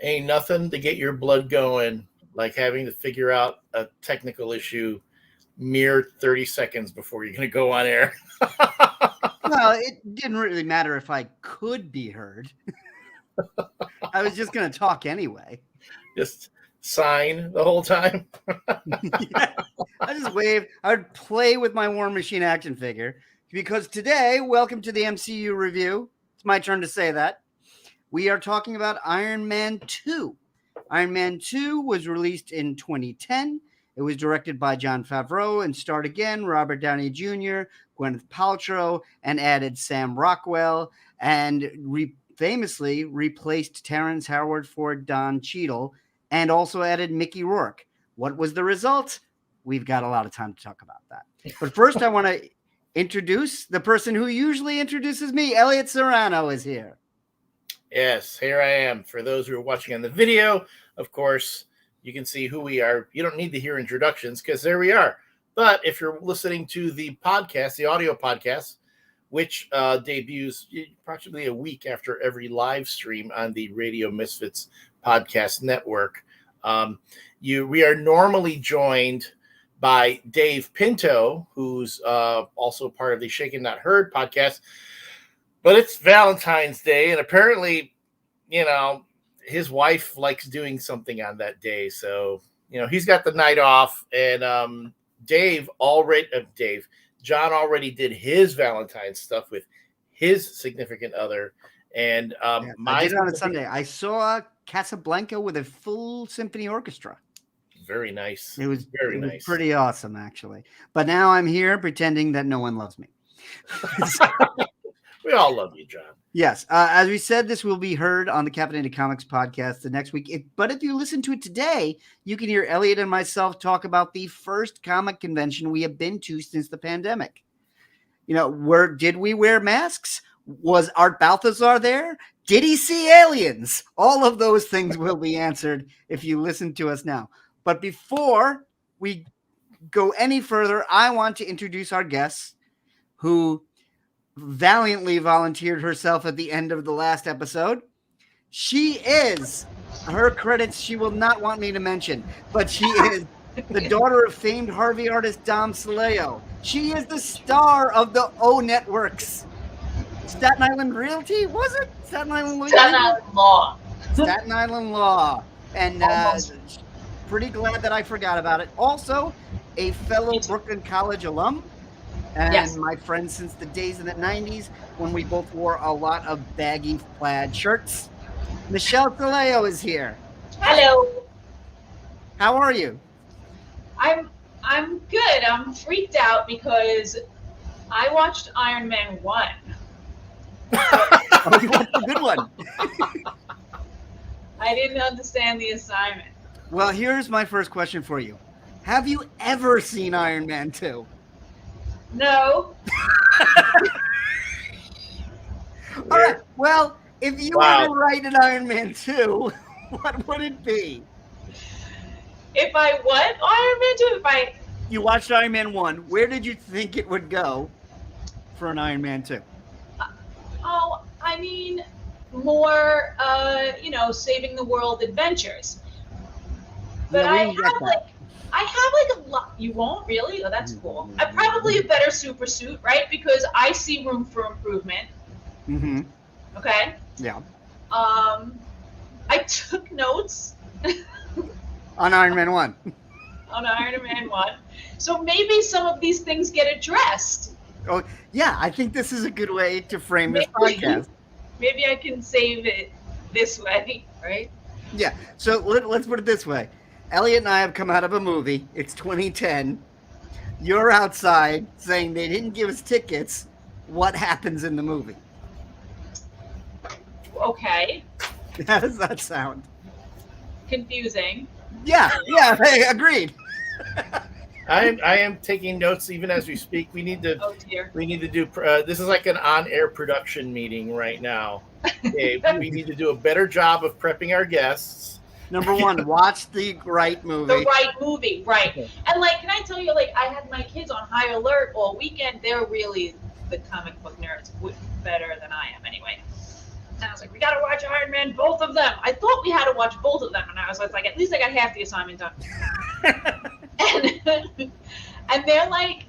Ain't nothing to get your blood going like having to figure out a technical issue mere 30 seconds before you're going to go on air. Well, it didn't really matter if I could be heard. I was just going to talk anyway. Just sign the whole time. Yeah, I just wave. I would play with my War Machine action figure because today, welcome to the MCU ReVU. It's my turn to say that. We are talking about Iron Man 2. Iron Man 2 was released in 2010. It was directed by Jon Favreau and starred again Robert Downey Jr., Gwyneth Paltrow, and added Sam Rockwell, and famously replaced Terrence Howard for Don Cheadle, and also added Mickey Rourke. What was the result? We've got a lot of time to talk about that. But first, I want to introduce the person who usually introduces me. Elliott Serrano is here. Yes, here I am. For those who are watching on the video, of course, you can see who we are. You don't need to hear introductions because there we are. But if you're listening to the podcast, the audio podcast, which debuts approximately a week after every live stream on the Radio Misfits Podcast Network, we are normally joined by Dave Pinto, who's also part of the Shaken Not Heard podcast. But it's Valentine's Day, and apparently, his wife likes doing something on that day. So, he's got the night off, and John already did his Valentine's stuff with his significant other. And I did it on a Sunday. I saw Casablanca with a full symphony orchestra. Very nice. It was very nice. Pretty awesome, actually. But now I'm here pretending that no one loves me. We all love you, John. Yes. As we said, this will be heard on the Caffeinated Comics podcast the next week. But if you listen to it today, you can hear Elliott and myself talk about the first comic convention we have been to since the pandemic. Did we wear masks? Was Art Balthazar there? Did he see aliens? All of those things will be answered if you listen to us now. But before we go any further, I want to introduce our guests who valiantly volunteered herself at the end of the last episode. She is, her credits she will not want me to mention, but she is the daughter of famed Harvey artist Dom Soleo. She is the star of the O Network's Staten Island Realty, was it? Staten Island Law. Staten Island Law. And pretty glad that I forgot about it. Also, a fellow Brooklyn College alum. And my friend since the days of the 90s when we both wore a lot of baggy plaid shirts. Michelle Soleo is here. Hello. How are you? I'm good. I'm freaked out because I watched Iron Man 1. Oh, you watched the good one. I didn't understand the assignment. Well, here's my first question for you. Have you ever seen Iron Man 2? No. All right. Well, if you were to write an Iron Man 2, what would it be? If I what? Iron Man 2? You watched Iron Man 1. Where did you think it would go for an Iron Man 2? More, saving the world adventures. But I have a lot. You won't really? Oh, that's cool. I probably a better super suit, right? Because I see room for improvement. Mm-hmm. Okay. Yeah. I took notes on Iron Man 1. On Iron Man 1. So maybe some of these things get addressed. Oh, yeah. I think this is a good way to frame this podcast. Maybe I can save it this way, right? Yeah. So let's put it this way. Elliott and I have come out of a movie. It's 2010. You're outside saying they didn't give us tickets. What happens in the movie? Okay. How does that sound? Confusing. Yeah. Hey, agreed. I am taking notes even as we speak. We need to. Oh dear. We need to do. This is like an on-air production meeting right now. Okay, we need to do a better job of prepping our guests. Number one, watch the right movie. The right movie, right. And can I tell you, I had my kids on high alert all weekend. They're really the comic book nerds, better than I am anyway. And I was like, we got to watch Iron Man, both of them. I thought we had to watch both of them. And I was like, at least I got half the assignment done. and they're like,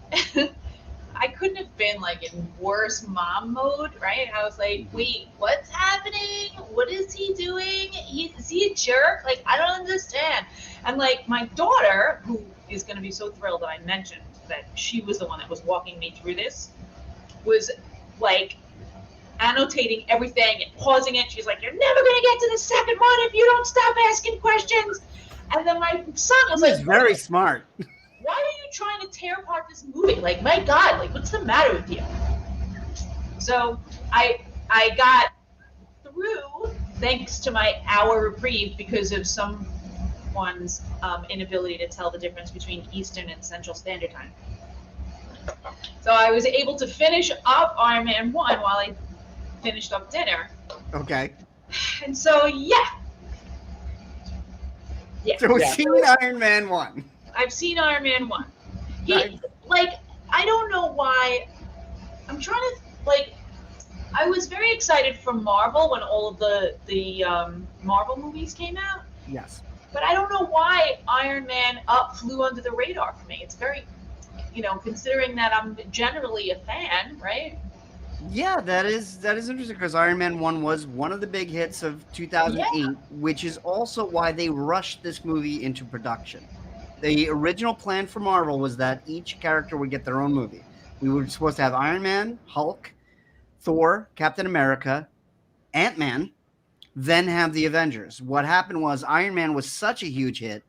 I couldn't have been like in worse mom mode, right? I was like, wait, what's happening? What is he doing? Is he a jerk? Like, I don't understand. And like my daughter, who is going to be so thrilled that I mentioned that she was the one that was walking me through this, was like annotating everything and pausing it. She's like, you're never going to get to the second one if you don't stop asking questions. And then my son was like, very smart. Why are you trying to tear apart this movie? Like, my God, like, what's the matter with you? So I got through, thanks to my hour reprieve, because of someone's inability to tell the difference between Eastern and Central Standard Time. So I was able to finish up Iron Man 1 while I finished up dinner. Okay. And so, yeah. So we've seen Iron Man 1. I've seen Iron Man 1. Nice. Like, I don't know why. I'm trying to, like, I was very excited for Marvel when all of the Marvel movies came out. Yes. But I don't know why Iron Man flew under the radar for me. It's very, considering that I'm generally a fan, right? Yeah, that is interesting because Iron Man 1 was one of the big hits of 2008, which is also why they rushed this movie into production. The original plan for Marvel was that each character would get their own movie. We were supposed to have Iron Man, Hulk, Thor, Captain America, Ant-Man, then have the Avengers. What happened was Iron Man was such a huge hit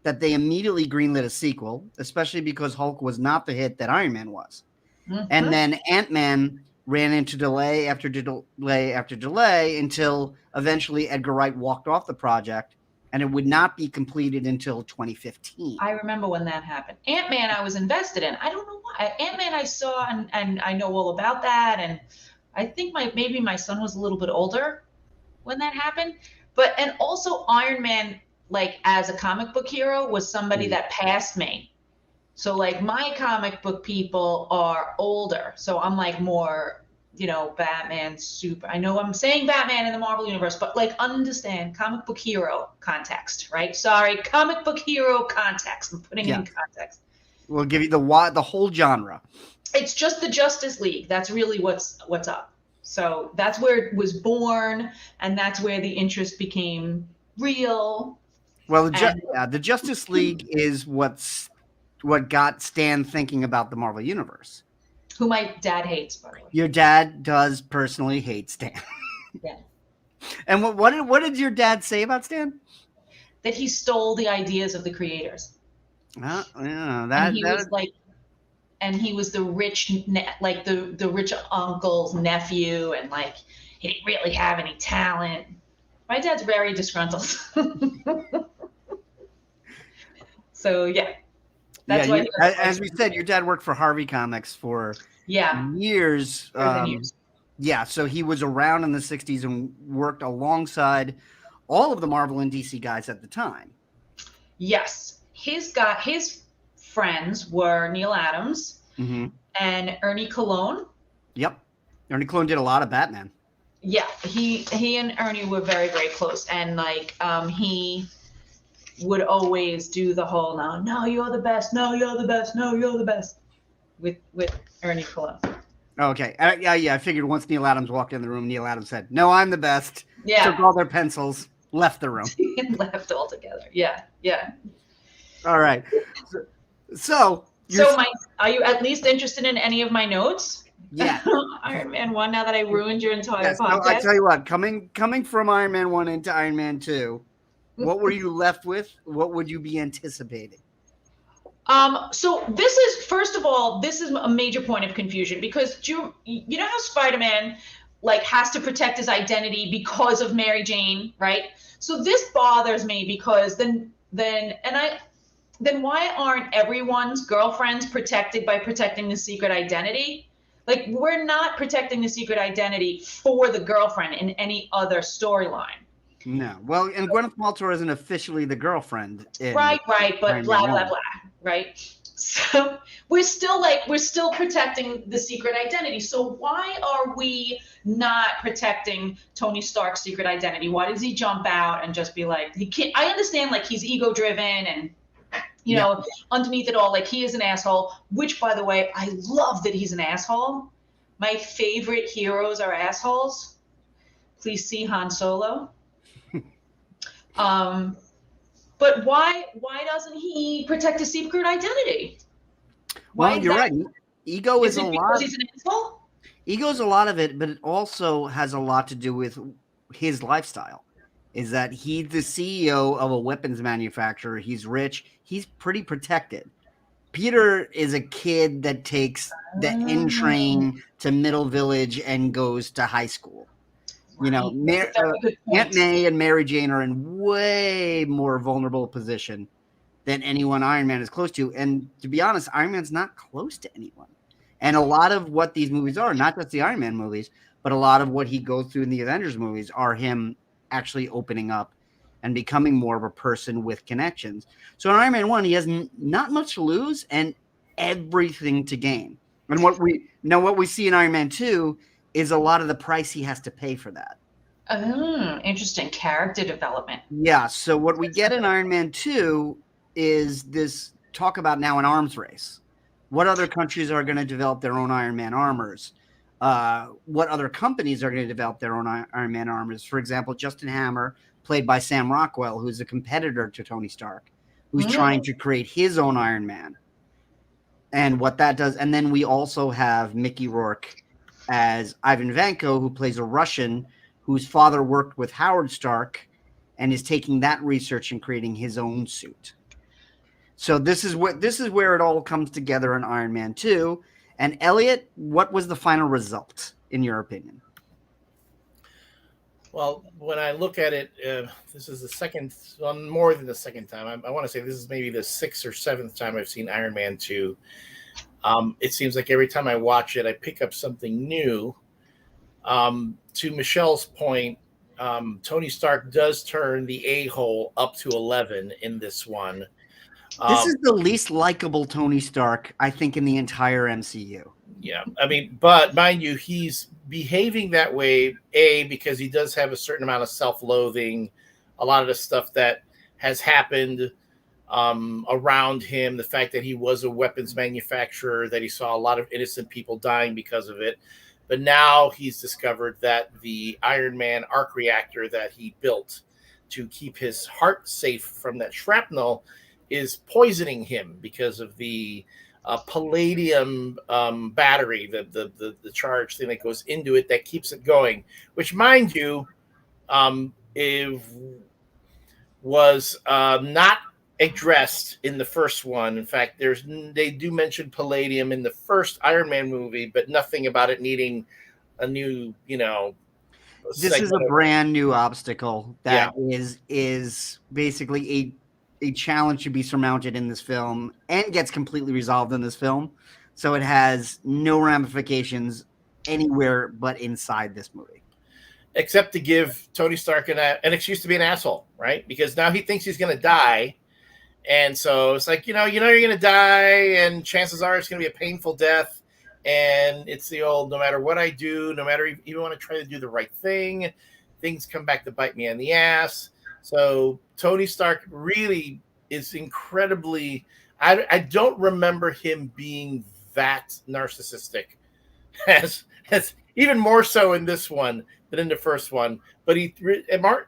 that they immediately greenlit a sequel, especially because Hulk was not the hit that Iron Man was. Mm-hmm. And then Ant-Man ran into delay after delay after delay until eventually Edgar Wright walked off the project, and it would not be completed until 2015. I remember when that happened. Ant-Man I was invested in. I don't know why. Ant-Man I saw and I know all about that, and I think maybe my son was a little bit older when that happened. And also Iron Man, like as a comic book hero, was somebody that passed me. So like my comic book people are older. So I'm like more, Batman, super. I know I'm saying Batman in the Marvel universe, but like understand comic book hero context, right? Sorry, comic book hero context. I'm putting it in context. We'll give you the whole genre. It's just the Justice League. That's really what's up. So that's where it was born, and that's where the interest became real. Well, the Justice League is what got Stan thinking about the Marvel Universe. Who my dad hates, by the way. Your dad does personally hate Stan. Yeah. And what did your dad say about Stan? That he stole the ideas of the creators. And he was the rich, like the rich uncle's nephew, and like he didn't really have any talent. My dad's very disgruntled. So yeah. That's why. As we said, your dad worked for Harvey Comics for years. Yeah, so he was around in the 60s and worked alongside all of the Marvel and DC guys at the time. Yes. His friends were Neil Adams and Ernie Colon. Yep. Ernie Colon did a lot of Batman. Yeah, he and Ernie were very, very close. And like he would always do the whole no, you're the best, no, you're the best, no, you're the best with Ernie Colon. Okay. I figured once Neil Adams walked in the room, Neil Adams said, "No, I'm the best." Yeah. Took all their pencils, left the room. Left altogether. Yeah. All right. So are you at least interested in any of my notes? Yeah. Iron Man 1, now that I ruined your entire podcast. I tell you what, coming from Iron Man 1 into Iron Man 2, what were you left with? What would you be anticipating? So this is, first of all, this is a major point of confusion because you know how Spider-Man like has to protect his identity because of Mary Jane, right? So this bothers me because then why aren't everyone's girlfriends protected by protecting the secret identity? Like, we're not protecting the secret identity for the girlfriend in any other storyline. No. Well, and Gwyneth Paltrow isn't officially the girlfriend. Right, but blah, blah, blah, right? So we're still protecting the secret identity. So why are we not protecting Tony Stark's secret identity? Why does he jump out and just be like, he can't? I understand, like, he's ego driven and, you know, underneath it all, like, he is an asshole, which, by the way, I love that he's an asshole. My favorite heroes are assholes. Please see Han Solo. But why doesn't he protect his secret identity? Well, you're right. Ego is a lot. Because he's an asshole? Ego is a lot of it, but it also has a lot to do with his lifestyle. Is that he's the CEO of a weapons manufacturer. He's rich. He's pretty protected. Peter is a kid that takes the N train to Middle Village and goes to high school. You know, Aunt May and Mary Jane are in way more vulnerable position than anyone Iron Man is close to. And to be honest, Iron Man's not close to anyone. And a lot of what these movies are, not just the Iron Man movies, but a lot of what he goes through in the Avengers movies are him actually opening up and becoming more of a person with connections. So in Iron Man 1, he has not much to lose and everything to gain. And what we see in Iron Man 2 is a lot of the price he has to pay for that. Oh, interesting. Character development. Yeah. So what we get in Iron Man 2 is this talk about now an arms race. What other countries are going to develop their own Iron Man armors? What other companies are going to develop their own Iron Man armors? For example, Justin Hammer, played by Sam Rockwell, who's a competitor to Tony Stark, who's trying to create his own Iron Man. And what that does. And then we also have Mickey Rourke as Ivan Vanko, who plays a Russian whose father worked with Howard Stark and is taking that research and creating his own suit. So this is where it all comes together in Iron Man 2. And Elliott, what was the final result, in your opinion? Well, when I look at it, this is the second, well, more than the second time. I want to say this is maybe the 6th or 7th time I've seen Iron Man 2. It seems like every time I watch it, I pick up something new. To Michelle's point, Tony Stark does turn the a-hole up to 11 in this one. This is the least likable Tony Stark, I think, in the entire MCU. Yeah, I mean, but mind you, he's behaving that way, because he does have a certain amount of self-loathing, a lot of the stuff that has happened around him, the fact that he was a weapons manufacturer, that he saw a lot of innocent people dying because of it. But now he's discovered that the Iron Man arc reactor that he built to keep his heart safe from that shrapnel is poisoning him because of the palladium battery, the charge thing that goes into it that keeps it going, which, mind you, it was not addressed in the first one. In fact, they do mention palladium in the first Iron Man movie, but nothing about it needing a new, This is a brand new obstacle that is basically a challenge to be surmounted in this film and gets completely resolved in this film. So it has no ramifications anywhere but inside this movie. Except to give Tony Stark an excuse to be an asshole, right? Because now he thinks he's going to die. And so it's like, you're going to die, and chances are it's going to be a painful death. And it's the old, no matter what I do, no matter even when I try to do the right thing, things come back to bite me in the ass. So Tony Stark really is incredibly, I don't remember him being that narcissistic, as even more so in this one than in the first one. But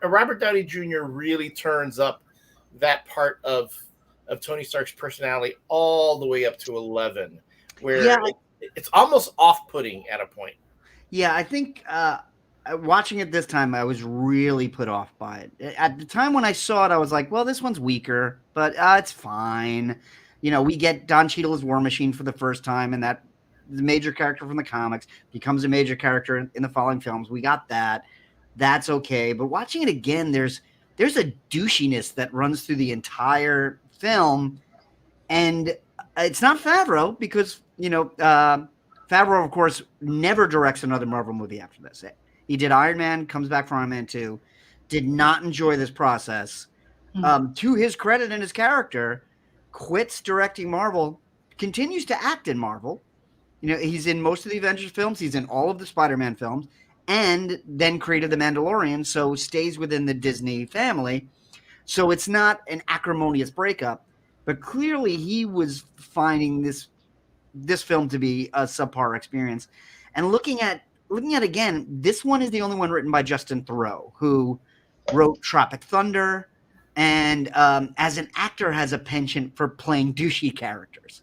Robert Downey Jr. really turns up that part of Tony Stark's personality all the way up to 11, where it's almost off-putting at a point. Yeah, I think watching it this time, I was really put off by it. At the time when I saw it, I was like, well, this one's weaker, but it's fine. We get Don Cheadle as War Machine for the first time, and that the major character from the comics becomes a major character in the following films. We got that. That's okay. But watching it again, there's a douchiness that runs through the entire film, and it's not Favreau, because Favreau, of course, never directs another Marvel movie after this. He did Iron Man, comes back from Iron Man 2, did not enjoy this process. To his credit and his character, quits directing Marvel continues to act in Marvel. You know, he's in most of the Avengers films. He's in all of the Spider-Man films, and then created The Mandalorian, so stays within the Disney family. So it's not an acrimonious breakup, but clearly he was finding this film to be a subpar experience. And looking at again, this one is the only one written by Justin Theroux, who wrote Tropic Thunder, and as an actor has a penchant for playing douchey characters.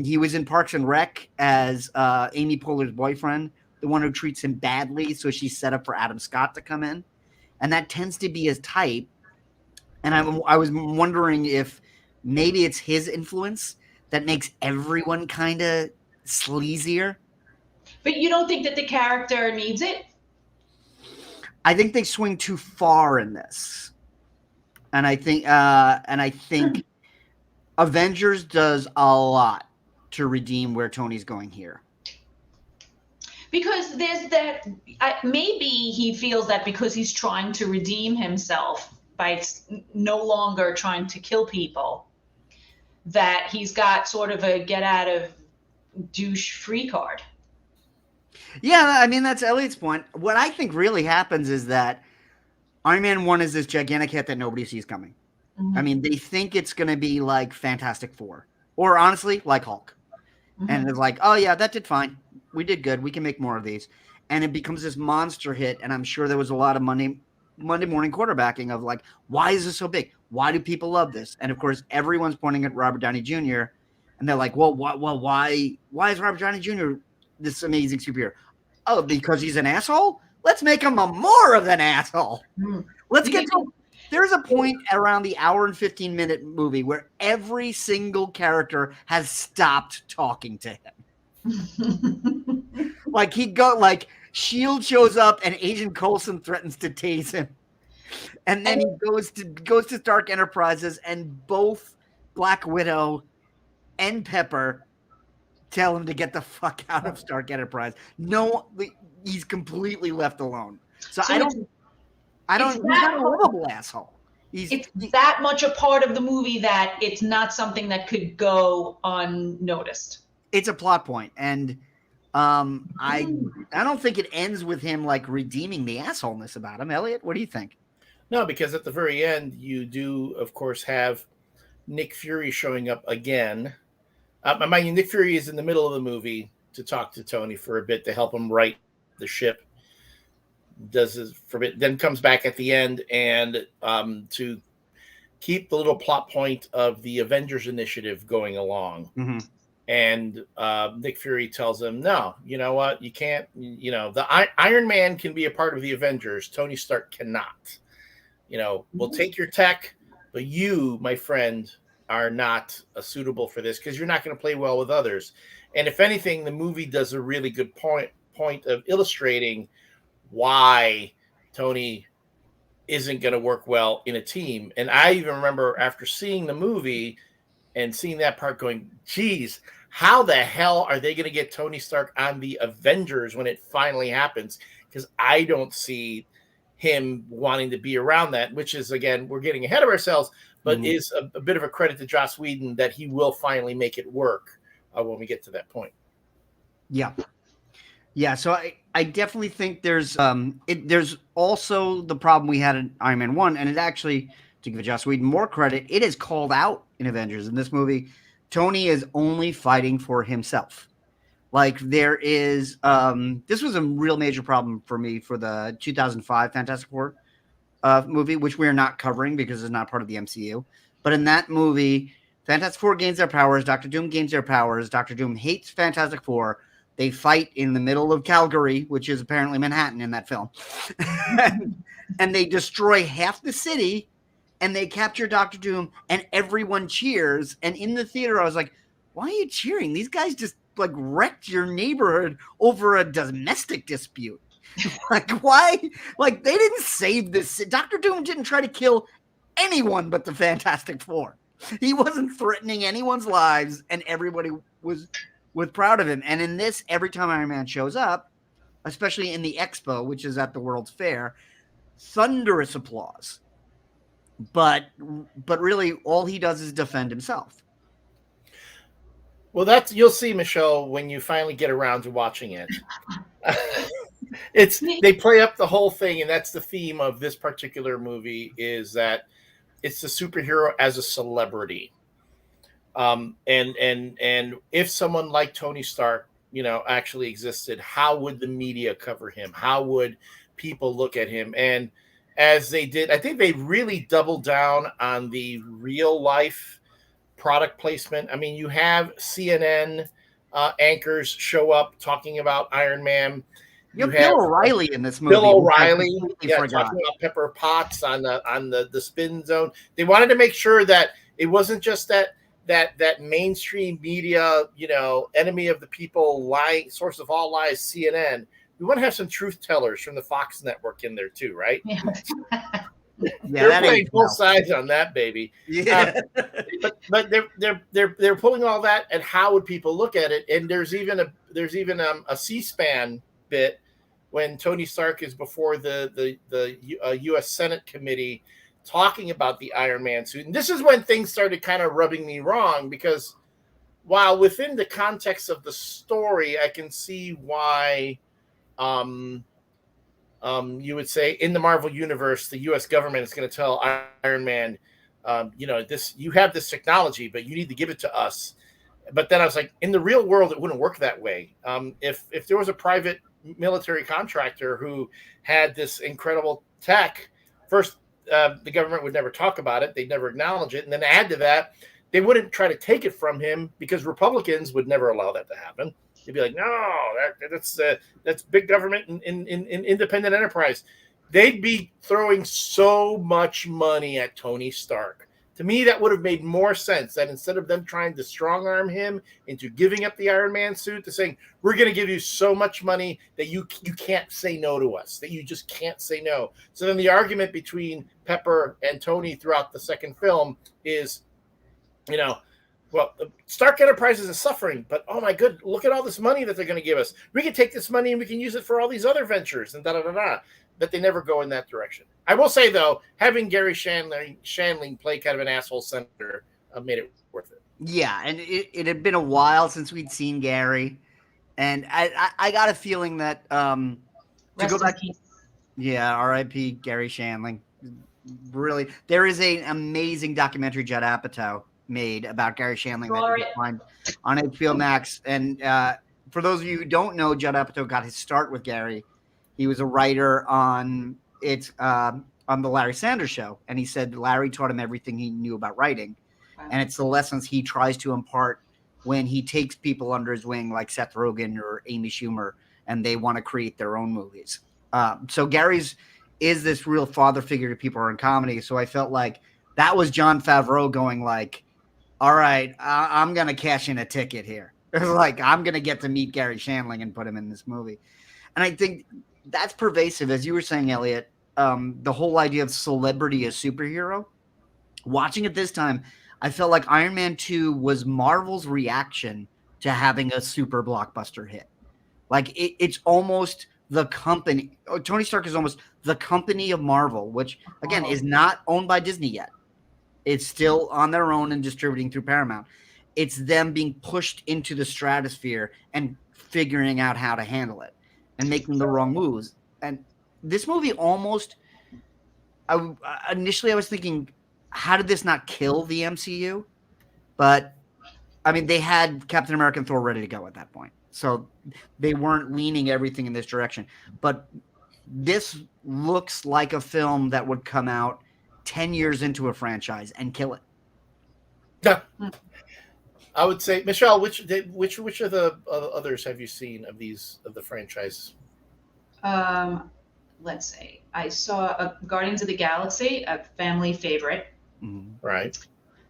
He was in Parks and Rec as Amy Poehler's boyfriend, the one who treats him badly, so she's set up for Adam Scott to come in. And that tends to be his type. And I was wondering if maybe it's his influence that makes everyone kind of sleazier. But you don't think that the character needs it? I think they swing too far in this. And I think Avengers does a lot to redeem where Tony's going here. Because there's that, maybe he feels that because he's trying to redeem himself by no longer trying to kill people, that he's got sort of a get out of douche free card. Yeah, I mean, that's Elliott's point. What I think really happens is that Iron Man 1 is this gigantic hit that nobody sees coming. I mean, they think it's going to be like Fantastic Four, or honestly, like Hulk. And it's like, oh yeah, that did fine. We did good. We can make more of these. And it becomes this monster hit. And I'm sure there was a lot of Monday morning quarterbacking of like, why is this so big? Why do people love this? And of course, everyone's pointing at Robert Downey Jr. And they're like, well, why is Robert Downey Jr. this amazing superhero? Oh, because he's an asshole? Let's make him a more of an asshole. Let's get to. There's a point around the hour and 15-minute movie where every single character has stopped talking to him. Like S.H.I.E.L.D. shows up and Agent Coulson threatens to tase him. And then he goes to Stark Enterprises, and both Black Widow and Pepper tell him to get the fuck out of Stark Enterprise. No, he's completely left alone. So I don't. He's not a lovable asshole. It's that much a part of the movie that it's not something that could go unnoticed. It's a plot point, and I don't think it ends with him like redeeming the assholeness about him. Elliott, what do you think? No, because at the very end, you do, of course, have Nick Fury showing up again. Mind you, Nick Fury is in the middle of the movie to talk to Tony for a bit to help him right the ship. Does his forbid, then comes back at the end and to keep the little plot point of the Avengers initiative going along. And Nick Fury tells him, no, you know what? You can't, the Iron Man can be a part of the Avengers. Tony Stark cannot. We'll take your tech, but you, my friend, are not suitable for this because you're not going to play well with others. And if anything, the movie does a really good point of illustrating why Tony isn't going to work well in a team. And I even remember after seeing the movie and seeing that part going, geez, how the hell are they going to get Tony Stark on the Avengers when it finally happens? Because I don't see him wanting to be around that, which is, again, we're getting ahead of ourselves, but is a bit of a credit to Joss Whedon that he will finally make it work when we get to that point. Yeah, so I definitely think there's also the problem we had in Iron Man 1, and it actually, to give Joss Whedon more credit, it is called out in Avengers. In this movie, Tony is only fighting for himself. Like there is, this was a real major problem for me for the 2005 Fantastic Four movie, which we're not covering because it's not part of the MCU. But in that movie, Fantastic Four gains their powers, Doctor Doom gains their powers, Doctor Doom hates Fantastic Four. They fight in the middle of Calgary, which is apparently Manhattan in that film. And they destroy half the city, and they capture Doctor Doom, and everyone cheers. And in the theater, I was like, why are you cheering? These guys just like wrecked your neighborhood over a domestic dispute. Like, why? Like, they didn't save this. Doctor Doom didn't try to kill anyone but the Fantastic Four. He wasn't threatening anyone's lives, and everybody was proud of him. And in this, every time Iron Man shows up, especially in the expo, which is at the World's Fair, thunderous applause. But really, all he does is defend himself. Well, you'll see, Michelle, when you finally get around to watching it. They play up the whole thing, and that's the theme of this particular movie, is that it's the superhero as a celebrity. And if someone like Tony Stark, actually existed, how would the media cover him? How would people look at him? And as they did, I think they really doubled down on the real life product placement. I mean, you have CNN anchors show up talking about Iron Man. You have Bill O'Reilly in this movie. Bill O'Reilly, talking about Pepper Potts on the spin zone. They wanted to make sure that it wasn't just that mainstream media, enemy of the people, lying source of all lies, CNN. We want to have some truth tellers from the Fox network in there too, right? Yeah. They're playing both sides on that, baby. Yeah. But they're pulling all that, and how would people look at it? And there's even a C-SPAN bit when Tony Stark is before the U.S. Senate committee talking about the Iron Man suit. And this is when things started kind of rubbing me wrong, because while within the context of the story, I can see why you would say in the Marvel universe, the U.S. government is going to tell Iron Man, you have this technology, but you need to give it to us. But then I was like, in the real world, it wouldn't work that way. If there was a private military contractor who had this incredible tech, first, the government would never talk about it. They'd never acknowledge it. And then add to that, they wouldn't try to take it from him, because Republicans would never allow that to happen. They'd be like, no, that's big government in independent enterprise. They'd be throwing so much money at Tony Stark. To me, that would have made more sense, that instead of them trying to strong arm him into giving up the Iron Man suit, to saying, we're going to give you so much money that you can't say no to us, that you just can't say no. So then the argument between Pepper and Tony throughout the second film is, well, Stark Enterprises is suffering, but oh my good, look at all this money that they're going to give us. We can take this money and we can use it for all these other ventures and da-da-da-da. But they never go in that direction. I will say, though, having Gary Shandling play kind of an asshole senator made it worth it. Yeah, and it had been a while since we'd seen Gary. And I got a feeling that to go back. Yeah, R.I.P. Gary Shandling. Really, there is an amazing documentary Judd Apatow made about Gary Shandling that you can find on HBO Max. And for those of you who don't know, Judd Apatow got his start with Gary. He was a writer on the Larry Sanders Show, and he said Larry taught him everything he knew about writing, and it's the lessons he tries to impart when he takes people under his wing, like Seth Rogen or Amy Schumer, and they want to create their own movies. So Gary's is this real father figure to people who are in comedy. So I felt like that was Jon Favreau going like, all right, I'm going to cash in a ticket here. Like, I'm going to get to meet Gary Shandling and put him in this movie. And I think that's pervasive, as you were saying, Elliott, the whole idea of celebrity as superhero. Watching it this time, I felt like Iron Man 2 was Marvel's reaction to having a super blockbuster hit. Like, it's almost the company. Tony Stark is almost the company of Marvel, which, again, is not owned by Disney yet. It's still on their own and distributing through Paramount. It's them being pushed into the stratosphere and figuring out how to handle it and making the wrong moves. And this movie almost, initially I was thinking, how did this not kill the MCU? But, I mean, they had Captain America and Thor ready to go at that point. So they weren't leaning everything in this direction. But this looks like a film that would come out 10 years into a franchise and kill it. Yeah. I would say, Michelle, which of the others have you seen of the franchise? Let's see. I saw Guardians of the Galaxy, a family favorite. Mm-hmm. Right.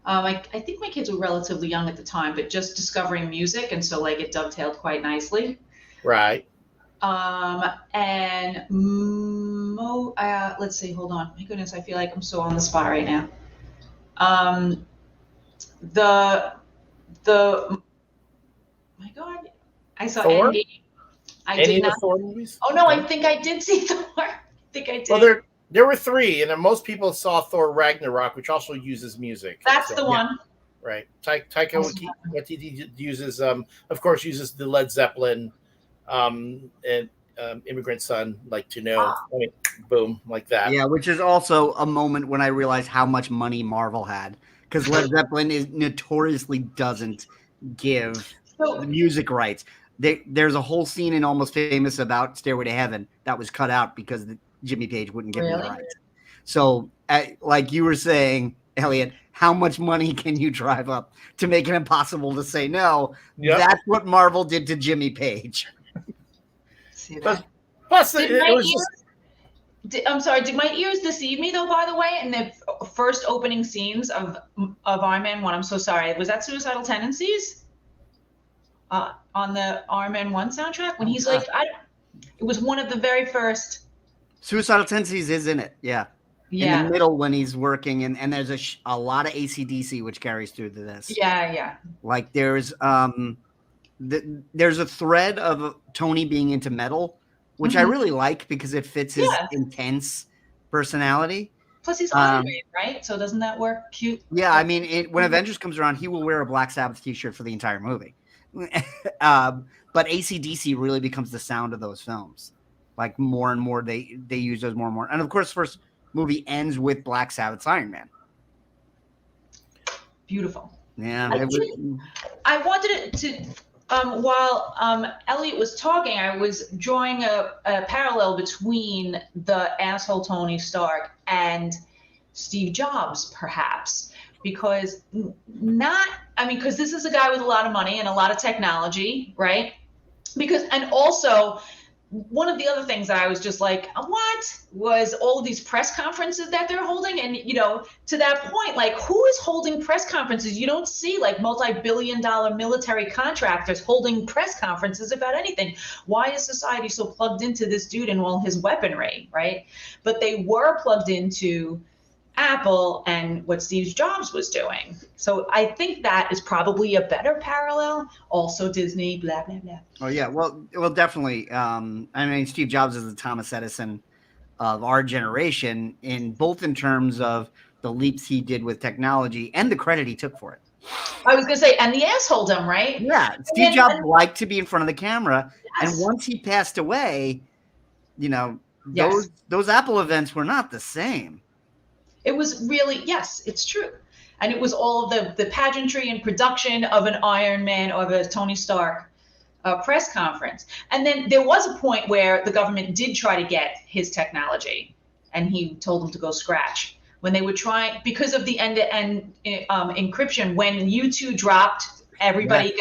I think my kids were relatively young at the time, but just discovering music, and so like it dovetailed quite nicely. Right. And let's see. Hold on. My goodness, I feel like I'm so on the spot right now. My God, I saw Thor? Endgame. Any of the Thor movies? Oh no, I think I did see Thor. I think I did. Well, there were three, and most people saw Thor Ragnarok, which also uses music. That's the one. Right. Taika Waititi uses, of course, uses the Led Zeppelin and Immigrant Son, Like to Know. Boom, like that. Yeah, which is also a moment when I realized how much money Marvel had, because Led Zeppelin notoriously doesn't give the music rights. There's a whole scene in Almost Famous about Stairway to Heaven that was cut out because Jimmy Page wouldn't give them the rights. So, like you were saying, Elliott, how much money can you drive up to make it impossible to say no? Yep. That's what Marvel did to Jimmy Page. Plus, I'm sorry, did my ears deceive me, though, by the way, in the first opening scenes of Iron Man 1? I'm so sorry. Was that Suicidal Tendencies on the Iron Man 1 soundtrack? When he's like, it was one of the very first. Suicidal Tendencies is in it, yeah. Yeah. In the middle when he's working, and there's a lot of AC/DC which carries through to this. Yeah. Like there's a thread of Tony being into metal, which I really like because it fits his intense personality. Plus he's Iron Man, right? So doesn't that work cute? Yeah, I mean, when Avengers comes around, he will wear a Black Sabbath t-shirt for the entire movie. But AC/DC really becomes the sound of those films. Like more and more, they use those more and more. And of course, first movie ends with Black Sabbath's Iron Man. Beautiful. Yeah. I wanted to while Elliott was talking, I was drawing a parallel between the asshole Tony Stark and Steve Jobs, perhaps, because because this is a guy with a lot of money and a lot of technology, right? And also one of the other things that I was just like, what was all of these press conferences that they're holding? And, to that point, like, who is holding press conferences? You don't see like multi-billion-dollar military contractors holding press conferences about anything. Why is society so plugged into this dude and all his weaponry, right? But they were plugged into Apple and what Steve Jobs was doing. So I think that is probably a better parallel. Also Disney, blah, blah, blah. Oh, yeah. Well, definitely. Steve Jobs is the Thomas Edison of our generation, in terms of the leaps he did with technology and the credit he took for it. I was going to say, and the assholedom, right? Yeah. Steve Jobs liked to be in front of the camera. Yes. And once he passed away, those Apple events were not the same. It was really, yes, it's true. And it was all of the pageantry and production of an Iron Man or of a Tony Stark press conference. And then there was a point where the government did try to get his technology, and he told them to go scratch. When they were trying, because of the end-to-end encryption, when U2 dropped, everybody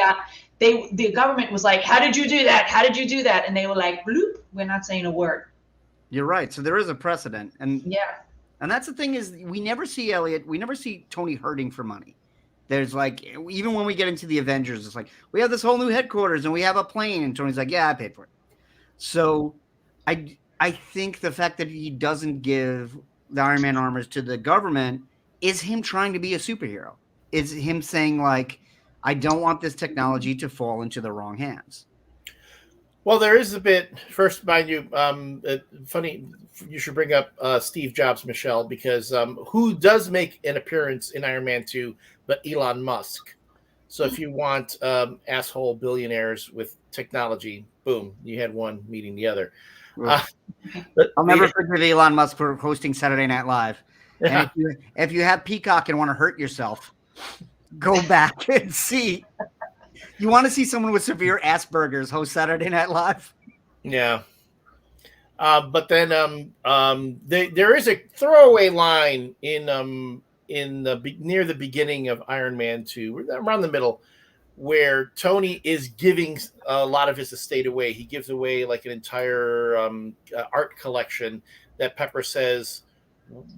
the government was like, how did you do that? How did you do that? And they were like, bloop, we're not saying a word. You're right. So there is a precedent. And yeah. And that's the thing, is we never see Tony hurting for money. There's like, even when we get into the Avengers, it's like, we have this whole new headquarters and we have a plane, and Tony's like, yeah, I paid for it. So I think the fact that he doesn't give the Iron Man armors to the government is him trying to be a superhero. Is him saying, like, I don't want this technology to fall into the wrong hands. Well, there is a bit. First, mind you, funny. You should bring up Steve Jobs, Michelle, because who does make an appearance in Iron Man 2 but Elon Musk? So if you want asshole billionaires with technology, boom, you had one meeting the other. I'll never forgive Elon Musk for hosting Saturday Night Live. And if you have Peacock and want to hurt yourself, go back and see. You want to see someone with severe Asperger's host Saturday Night Live? Yeah. But then there is a throwaway line in near the beginning of Iron Man 2, around the middle, where Tony is giving a lot of his estate away. He gives away like an entire art collection that Pepper says,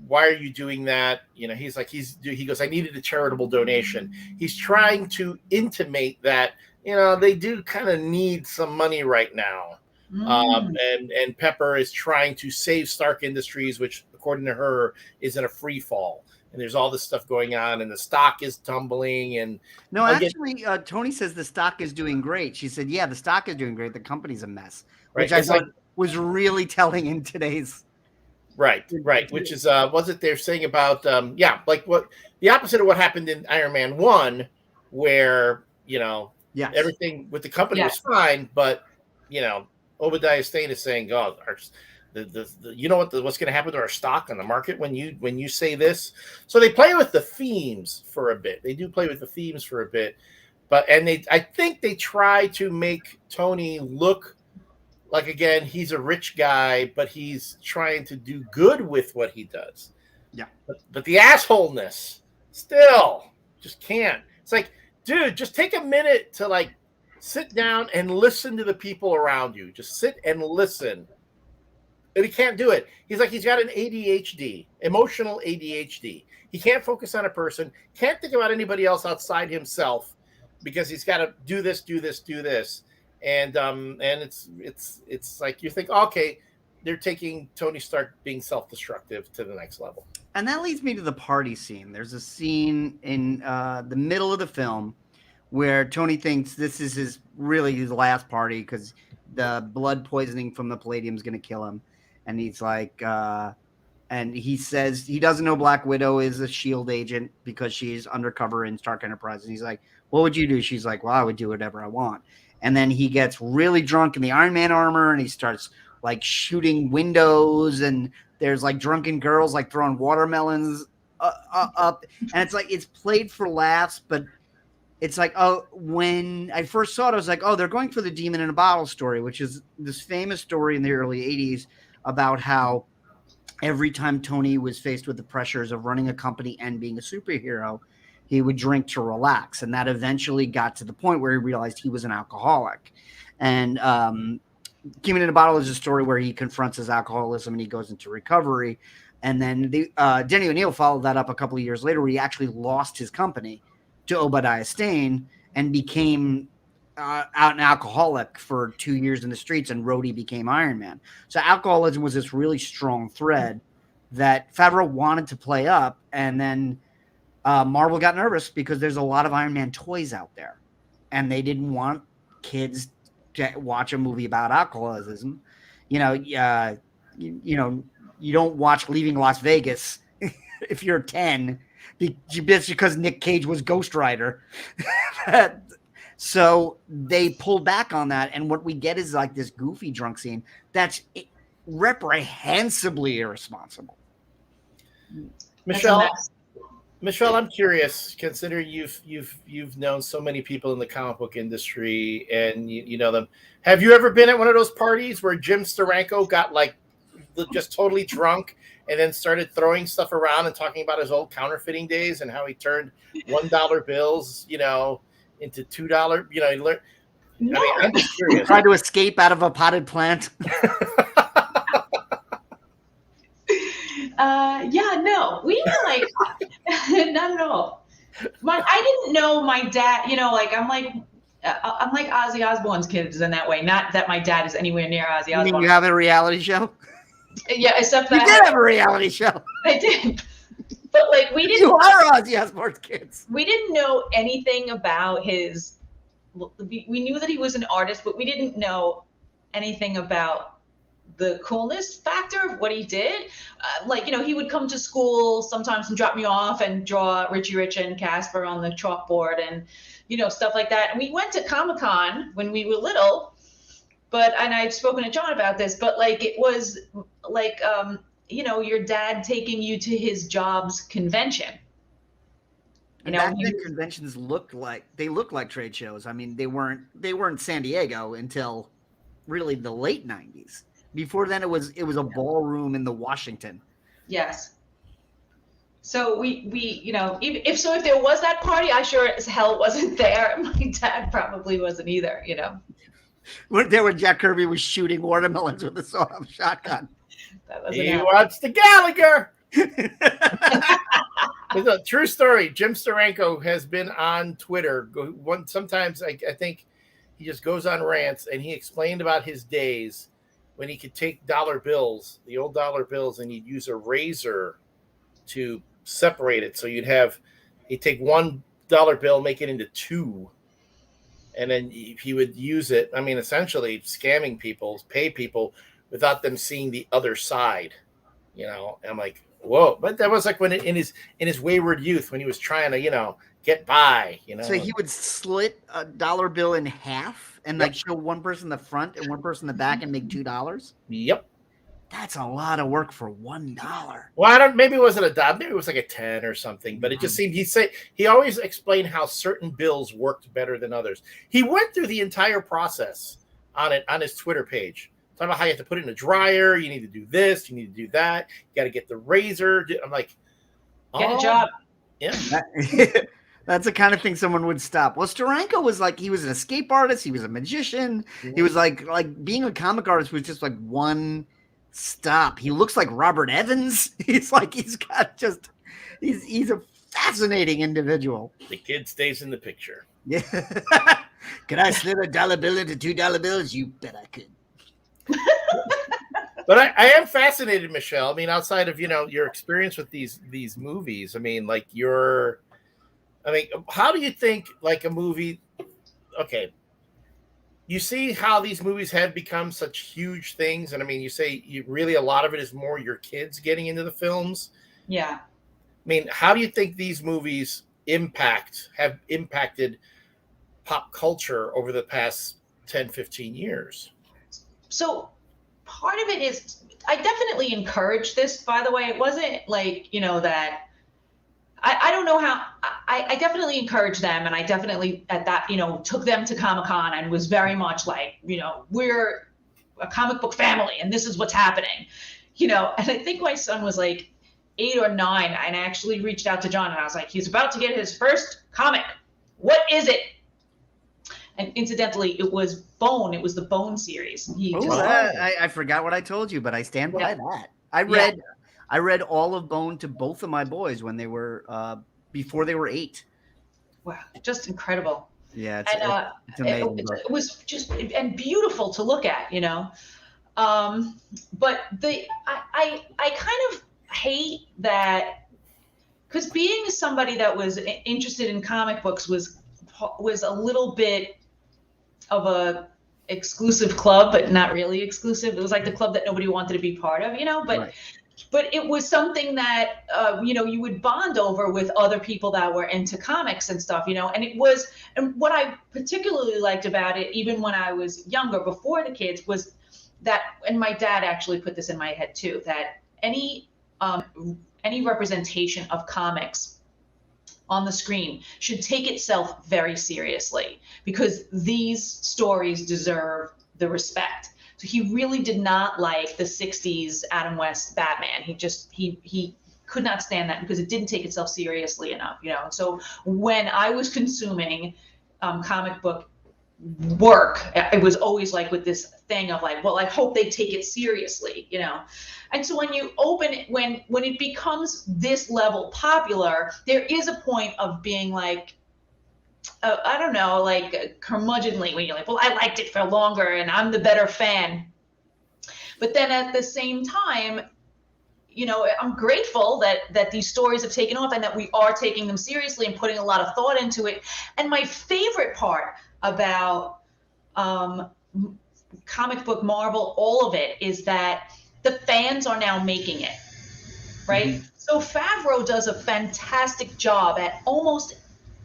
why are you doing that? He's like, he goes, I needed a charitable donation. He's trying to intimate that, they do kind of need some money right now. And Pepper is trying to save Stark Industries, which according to her is in a free fall. And there's all this stuff going on, and the stock is tumbling. And no, actually, Tony says the stock is doing great. She said, yeah, the stock is doing great. The company's a mess, which I thought was really telling in today's Right. Which is was it they're saying about like what the opposite of what happened in Iron Man 1, where everything with the company was fine, but Obadiah Stane is saying, "God, the what's going to happen to our stock on the market when you say this." So they play with the themes for a bit. They do play with the themes for a bit, but I think they try to make Tony look like, again, he's a rich guy, but he's trying to do good with what he does. Yeah, but the assholeness still just can't. It's like, dude, just take a minute to like sit down and listen to the people around you. Just sit and listen. And he can't do it. He's got an ADHD, emotional ADHD. He can't focus on a person, can't think about anybody else outside himself because he's got to do this. And it's like you think, okay, they're taking Tony Stark being self-destructive to the next level. And that leads me to the party scene. There's a scene in the middle of the film where Tony thinks this is his last party because the blood poisoning from the palladium is going to kill him. And he's like, and he says he doesn't know Black Widow is a S.H.I.E.L.D. agent because she's undercover in Stark Enterprise. And he's like, what would you do? She's like, well, I would do whatever I want. And then he gets really drunk in the Iron Man armor and he starts like shooting windows, and there's like drunken girls like throwing watermelons up. And it's like, it's played for laughs, but it's like, oh, when I first saw it, I was like, oh, they're going for the demon in a bottle story, which is this famous story in the early 80s about how every time Tony was faced with the pressures of running a company and being a superhero, he would drink to relax. And that eventually got to the point where he realized he was an alcoholic. And Demon in a Bottle is a story where he confronts his alcoholism and he goes into recovery. And then Denny O'Neil followed that up a couple of years later where he actually lost his company to Obadiah Stane and became out an alcoholic for 2 years in the streets, and Rhodey became Iron Man. So alcoholism was this really strong thread that Favreau wanted to play up, and then Marvel got nervous because there's a lot of Iron Man toys out there, and they didn't want kids to watch a movie about alcoholism. You don't watch Leaving Las Vegas if you're 10 because Nick Cage was Ghost Rider. So they pulled back on that, and what we get is like this goofy drunk scene that's reprehensibly irresponsible. Michelle, I'm curious. Consider you've known so many people in the comic book industry, and you know them. Have you ever been at one of those parties where Jim Steranko got like just totally drunk and then started throwing stuff around and talking about his old counterfeiting days and how he turned $1 bills, into $2? He learned. No. I mean, I'm just curious. Tried to escape out of a potted plant. No, we were like, not at all. I didn't know my dad. I'm like Ozzy Osbourne's kids in that way. Not that my dad is anywhere near Ozzy Osbourne. You mean you have a reality show? Yeah, except that you did have a reality show. I did, but like we didn't. You are Ozzy Osbourne's kids. We didn't know anything about his. We knew that he was an artist, but we didn't know anything about the coolness factor of what he did. He would come to school sometimes and drop me off and draw Richie Rich and Casper on the chalkboard and, stuff like that. And we went to Comic-Con when we were little, and I've spoken to John about this, but it was like, your dad taking you to his job's convention. Back then, conventions looked like trade shows. I mean, they weren't San Diego until really the late 90s. Before then, it was a ballroom in the Washington. Yes. So we if there was that party, I sure as hell wasn't there. My dad probably wasn't either. There when Jack Kirby was shooting watermelons with a sawed-off shotgun. He wants the Gallagher. It's a true story. Jim Steranko has been on Twitter. Sometimes I think he just goes on rants, and he explained about his days when he could take dollar bills, the old dollar bills, and he'd use a razor to separate it. So he'd take $1 bill, make it into two, and then he would use it. I mean, essentially scamming people, pay people without them seeing the other side. You know, and I'm like, whoa! But that was like when in his wayward youth, when he was trying to get by. So he would slit a dollar bill in half and like show one person the front and one person the back and make $2. Yep. That's a lot of work for $1. Well, maybe it wasn't a dollar, maybe it was like a 10 or something, but it just seemed he always explained how certain bills worked better than others. He went through the entire process on his Twitter page. Talking about how you have to put it in a dryer, you need to do this, you need to do that, you got to get the razor. I'm like, get a job. Yeah. That's the kind of thing someone would stop. Well, Steranko was like, he was an escape artist. He was a magician. He was like being a comic artist was just like one stop. He looks like Robert Evans. He's a fascinating individual. The kid stays in the picture. Yeah. Could I slip a dollar bill into $2 bills? You bet I could. But I am fascinated, Michelle. I mean, outside of, your experience with these movies, I mean, how do you think like a movie? Okay. You see how these movies have become such huge things. And I mean, you say really a lot of it is more your kids getting into the films. Yeah. I mean, how do you think these movies have impacted pop culture over the past 10, 15 years? So part of it is, I definitely encourage this, by the way. It wasn't like, that I don't know how, I definitely encourage them. And I definitely at that, took them to Comic-Con and was very much like, we're a comic book family and this is what's happening, and I think my son was like 8 or 9. And I actually reached out to John and I was like, he's about to get his first comic. What is it? And incidentally, it was Bone. It was the Bone series. I forgot what I told you, but I stand by that. I read all of Bone to both of my boys when they were before they were 8. Wow, just incredible. Yeah, it's amazing. It was just and beautiful to look at, But I kind of hate that, because being somebody that was interested in comic books was a little bit of a exclusive club, but not really exclusive. It was like the club that nobody wanted to be part of, but right. But it was something that, you would bond over with other people that were into comics and stuff, and what I particularly liked about it, even when I was younger, before the kids, was that, and my dad actually put this in my head too, that any representation of comics on the screen should take itself very seriously, because these stories deserve the respect. So he really did not like the 60s Adam West Batman. He could not stand that because it didn't take itself seriously enough, So when I was consuming comic book work, it was always like with this thing of like, well, I hope they take it seriously, And so when you open it, when it becomes this level popular, there is a point of being like, I don't know, like curmudgeonly, when you're like, well, I liked it for longer and I'm the better fan. But then at the same time, I'm grateful that these stories have taken off and that we are taking them seriously and putting a lot of thought into it. And my favorite part about comic book Marvel, all of it, is that the fans are now making it, right? Mm-hmm. So Favreau does a fantastic job at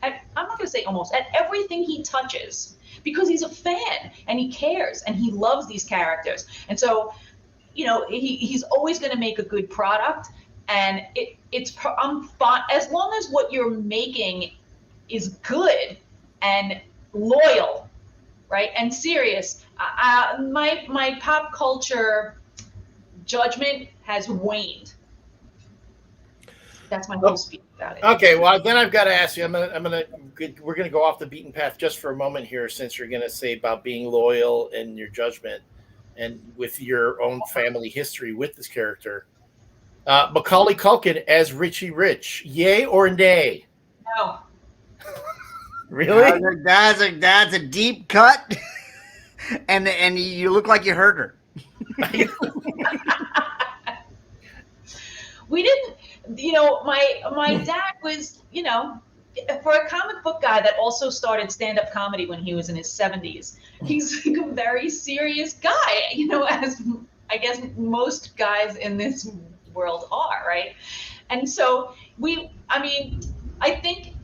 I'm not going to say almost, at everything he touches, because he's a fan and he cares and he loves these characters. And so, he's always going to make a good product, and I'm fine as long as what you're making is good and loyal, right? And serious. My pop culture judgment has waned. That's my whole speech about it. Okay, well then I've got to ask you. We're gonna go off the beaten path just for a moment here, since you're gonna say about being loyal and your judgment, and with your own family history with this character. Macaulay Culkin as Richie Rich, yay or nay? No. Really? That's a deep cut, and you look like you hurt her. We didn't. My dad was, for a comic book guy that also started stand-up comedy when he was in his 70s, he's like a very serious guy, as I guess most guys in this world are, right? And so I think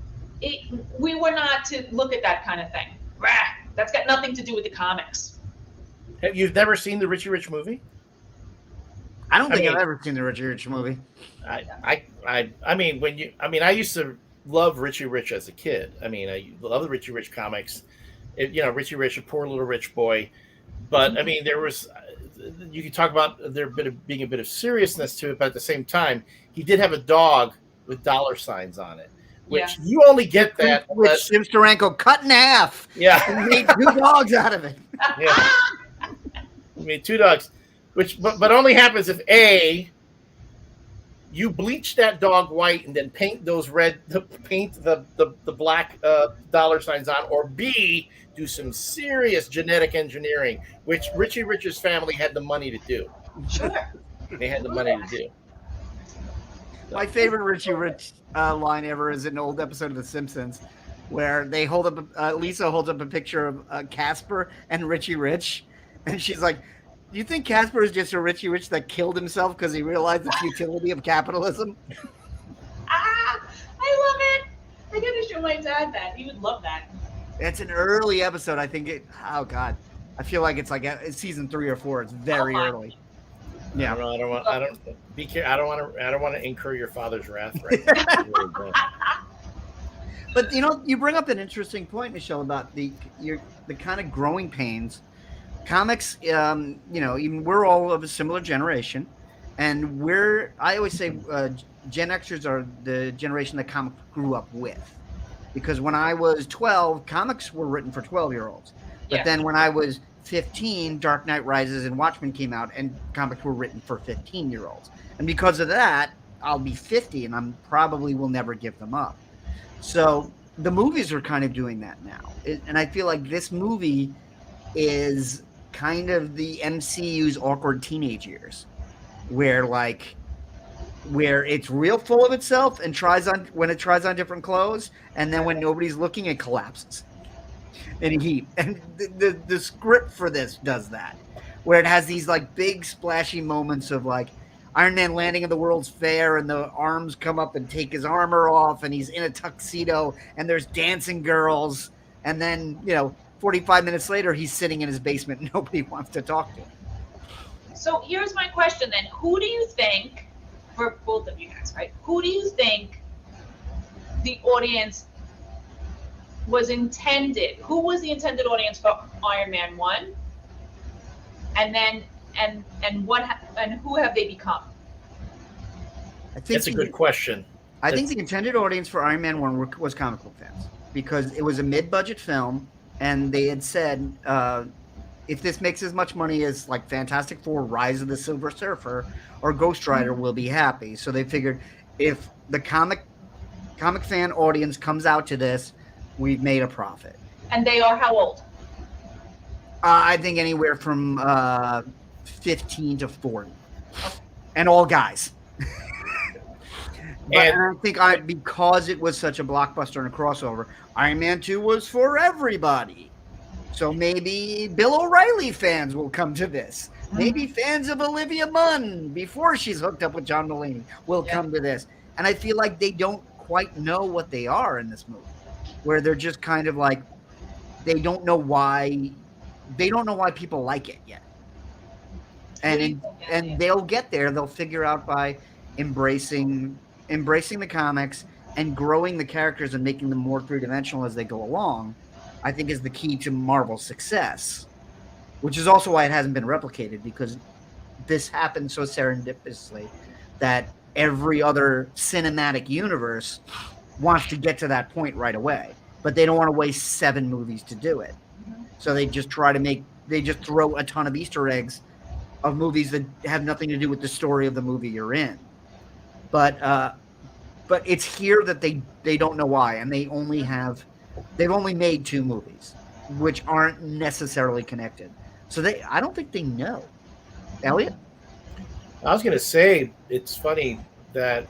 we were not to look at that kind of thing. Rah, that's got nothing to do with the comics. You've never seen the Richie Rich movie? I don't think I've ever seen the Richie Rich movie. I used to love Richie Rich as a kid. I love the Richie Rich comics. Richie Rich, a poor little rich boy. But there was, you could talk about there being a bit of seriousness to it, but at the same time, he did have a dog with dollar signs on it, which you only get that with Jim Steranko cut in half. Yeah, and made 2 dogs out of it. Yeah, he made 2 dogs, but only happens if A, you bleach that dog white and then paint those the black dollar signs on, or B, do some serious genetic engineering, which Richie Rich's family had the money to do. Sure. They had the money to do. My favorite Richie Rich line ever is an old episode of The Simpsons where they hold up, Lisa holds up a picture of Casper and Richie Rich, and she's like, do you think Casper is just a Richie Rich that killed himself because he realized the futility of capitalism? I love it. I gotta show my dad that. He would love that. It's an early episode. I think oh God. I feel like it's it's season 3 or 4. It's very early. Yeah. I don't want to incur your father's wrath right now. But you bring up an interesting point, Michelle, about the kind of growing pains. Comics, even we're all of a similar generation, and I always say Gen Xers are the generation that comics grew up with. Because when I was 12, comics were written for 12-year-olds. But then when I was 15, Dark Knight Rises and Watchmen came out, and comics were written for 15-year-olds. And because of that, I'll be 50, and I'm probably will never give them up. So the movies are kind of doing that now. And I feel like this movie is kind of the MCU's awkward teenage years, where it's real full of itself and tries on different clothes, and then when nobody's looking, it collapses in a heap. And the script for this does that, where it has these big splashy moments of Iron Man landing at the World's Fair, and the arms come up and take his armor off, and he's in a tuxedo, and there's dancing girls, and then 45 minutes later he's sitting in his basement and nobody wants to talk to him. So here's my question then: who do you think, for both of you guys, right? Who do you think the audience was intended? Who was the intended audience for Iron Man 1? And then, and who have they become? I think that's a good question. I think the intended audience for Iron Man 1 was comic book fans, because it was a mid-budget film, and they had said, if this makes as much money as Fantastic Four, Rise of the Silver Surfer, or Ghost Rider, we'll be happy. So they figured, if the comic fan audience comes out to this, we've made a profit. And they are how old? I think anywhere from 15 to 40, and all guys. But I think because it was such a blockbuster and a crossover, Iron Man 2 was for everybody. So maybe Bill O'Reilly fans will come to this. Maybe fans of Olivia Munn, before she's hooked up with John Mulaney, will come to this. And I feel like they don't quite know what they are in this movie, where they're just kind of they don't know why people like it yet. And they'll get there. They'll figure out by embracing the comics and growing the characters and making them more three-dimensional as they go along, I think is the key to Marvel's success, which is also why it hasn't been replicated, because this happened so serendipitously that every other cinematic universe wants to get to that point right away, but they don't want to waste 7 movies to do it. So they just just throw a ton of Easter eggs of movies that have nothing to do with the story of the movie you're in. But it's here that they don't know why, and they've only made 2 movies, which aren't necessarily connected. So I don't think they know. Elliott? I was going to say, it's funny that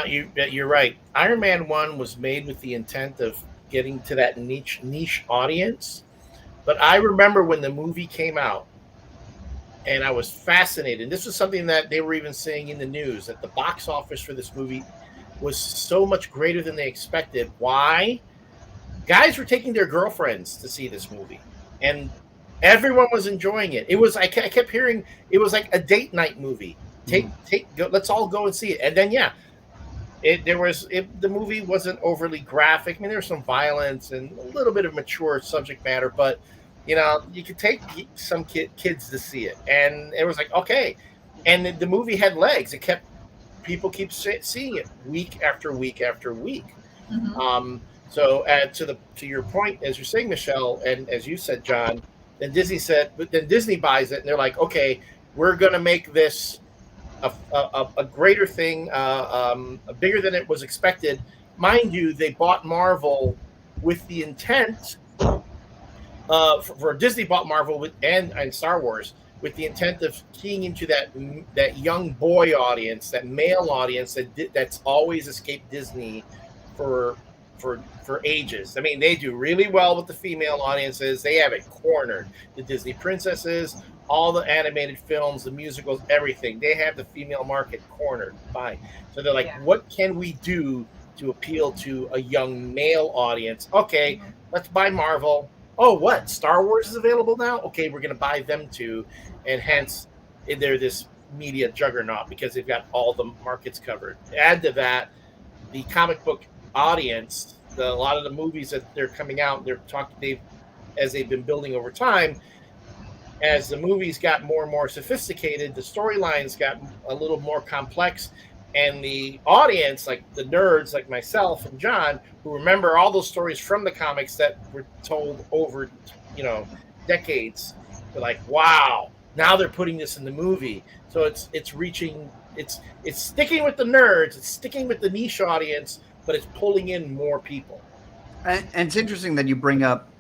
you're right. Iron Man 1 was made with the intent of getting to that niche audience. But I remember when the movie came out, and I was fascinated. This was something that they were even saying in the news, that the box office for this movie was so much greater than they expected. Why? Guys were taking their girlfriends to see this movie, and everyone was enjoying it. It was I kept hearing it was like a date night movie. Let's all go and see it. And then the movie wasn't overly graphic. I mean, there was some violence and a little bit of mature subject matter, but you could take some kids to see it, and it was like, okay. And the movie had legs. People keep seeing it week after week after week. Mm-hmm. So to your point, as you're saying, Michelle, and as you said, John, then Disney buys it, and they're like, okay, we're going to make this a greater thing, bigger than it was expected. Mind you, they bought Marvel with the intent. For Disney bought Marvel and Star Wars with the intent of keying into that young boy audience, that male audience that's always escaped Disney for ages. I mean, they do really well with the female audiences. They have it cornered. The Disney princesses, all the animated films, the musicals, everything. They have the female market cornered. Fine. So they're like, what can we do to appeal to a young male audience? Okay, let's buy Marvel. Oh, what? Star Wars is available now? Okay, we're going to buy them too. And hence, they're this media juggernaut because they've got all the markets covered. Add to that, the comic book audience, a lot of the movies that they're coming out, as they've been building over time, as the movies got more and more sophisticated, the storylines got a little more complex, and the audience, like the nerds like myself and John, who remember all those stories from the comics that were told over, decades, they're like, wow, now they're putting this in the movie. So it's sticking with the nerds, it's sticking with the niche audience, but it's pulling in more people. And it's interesting that you bring up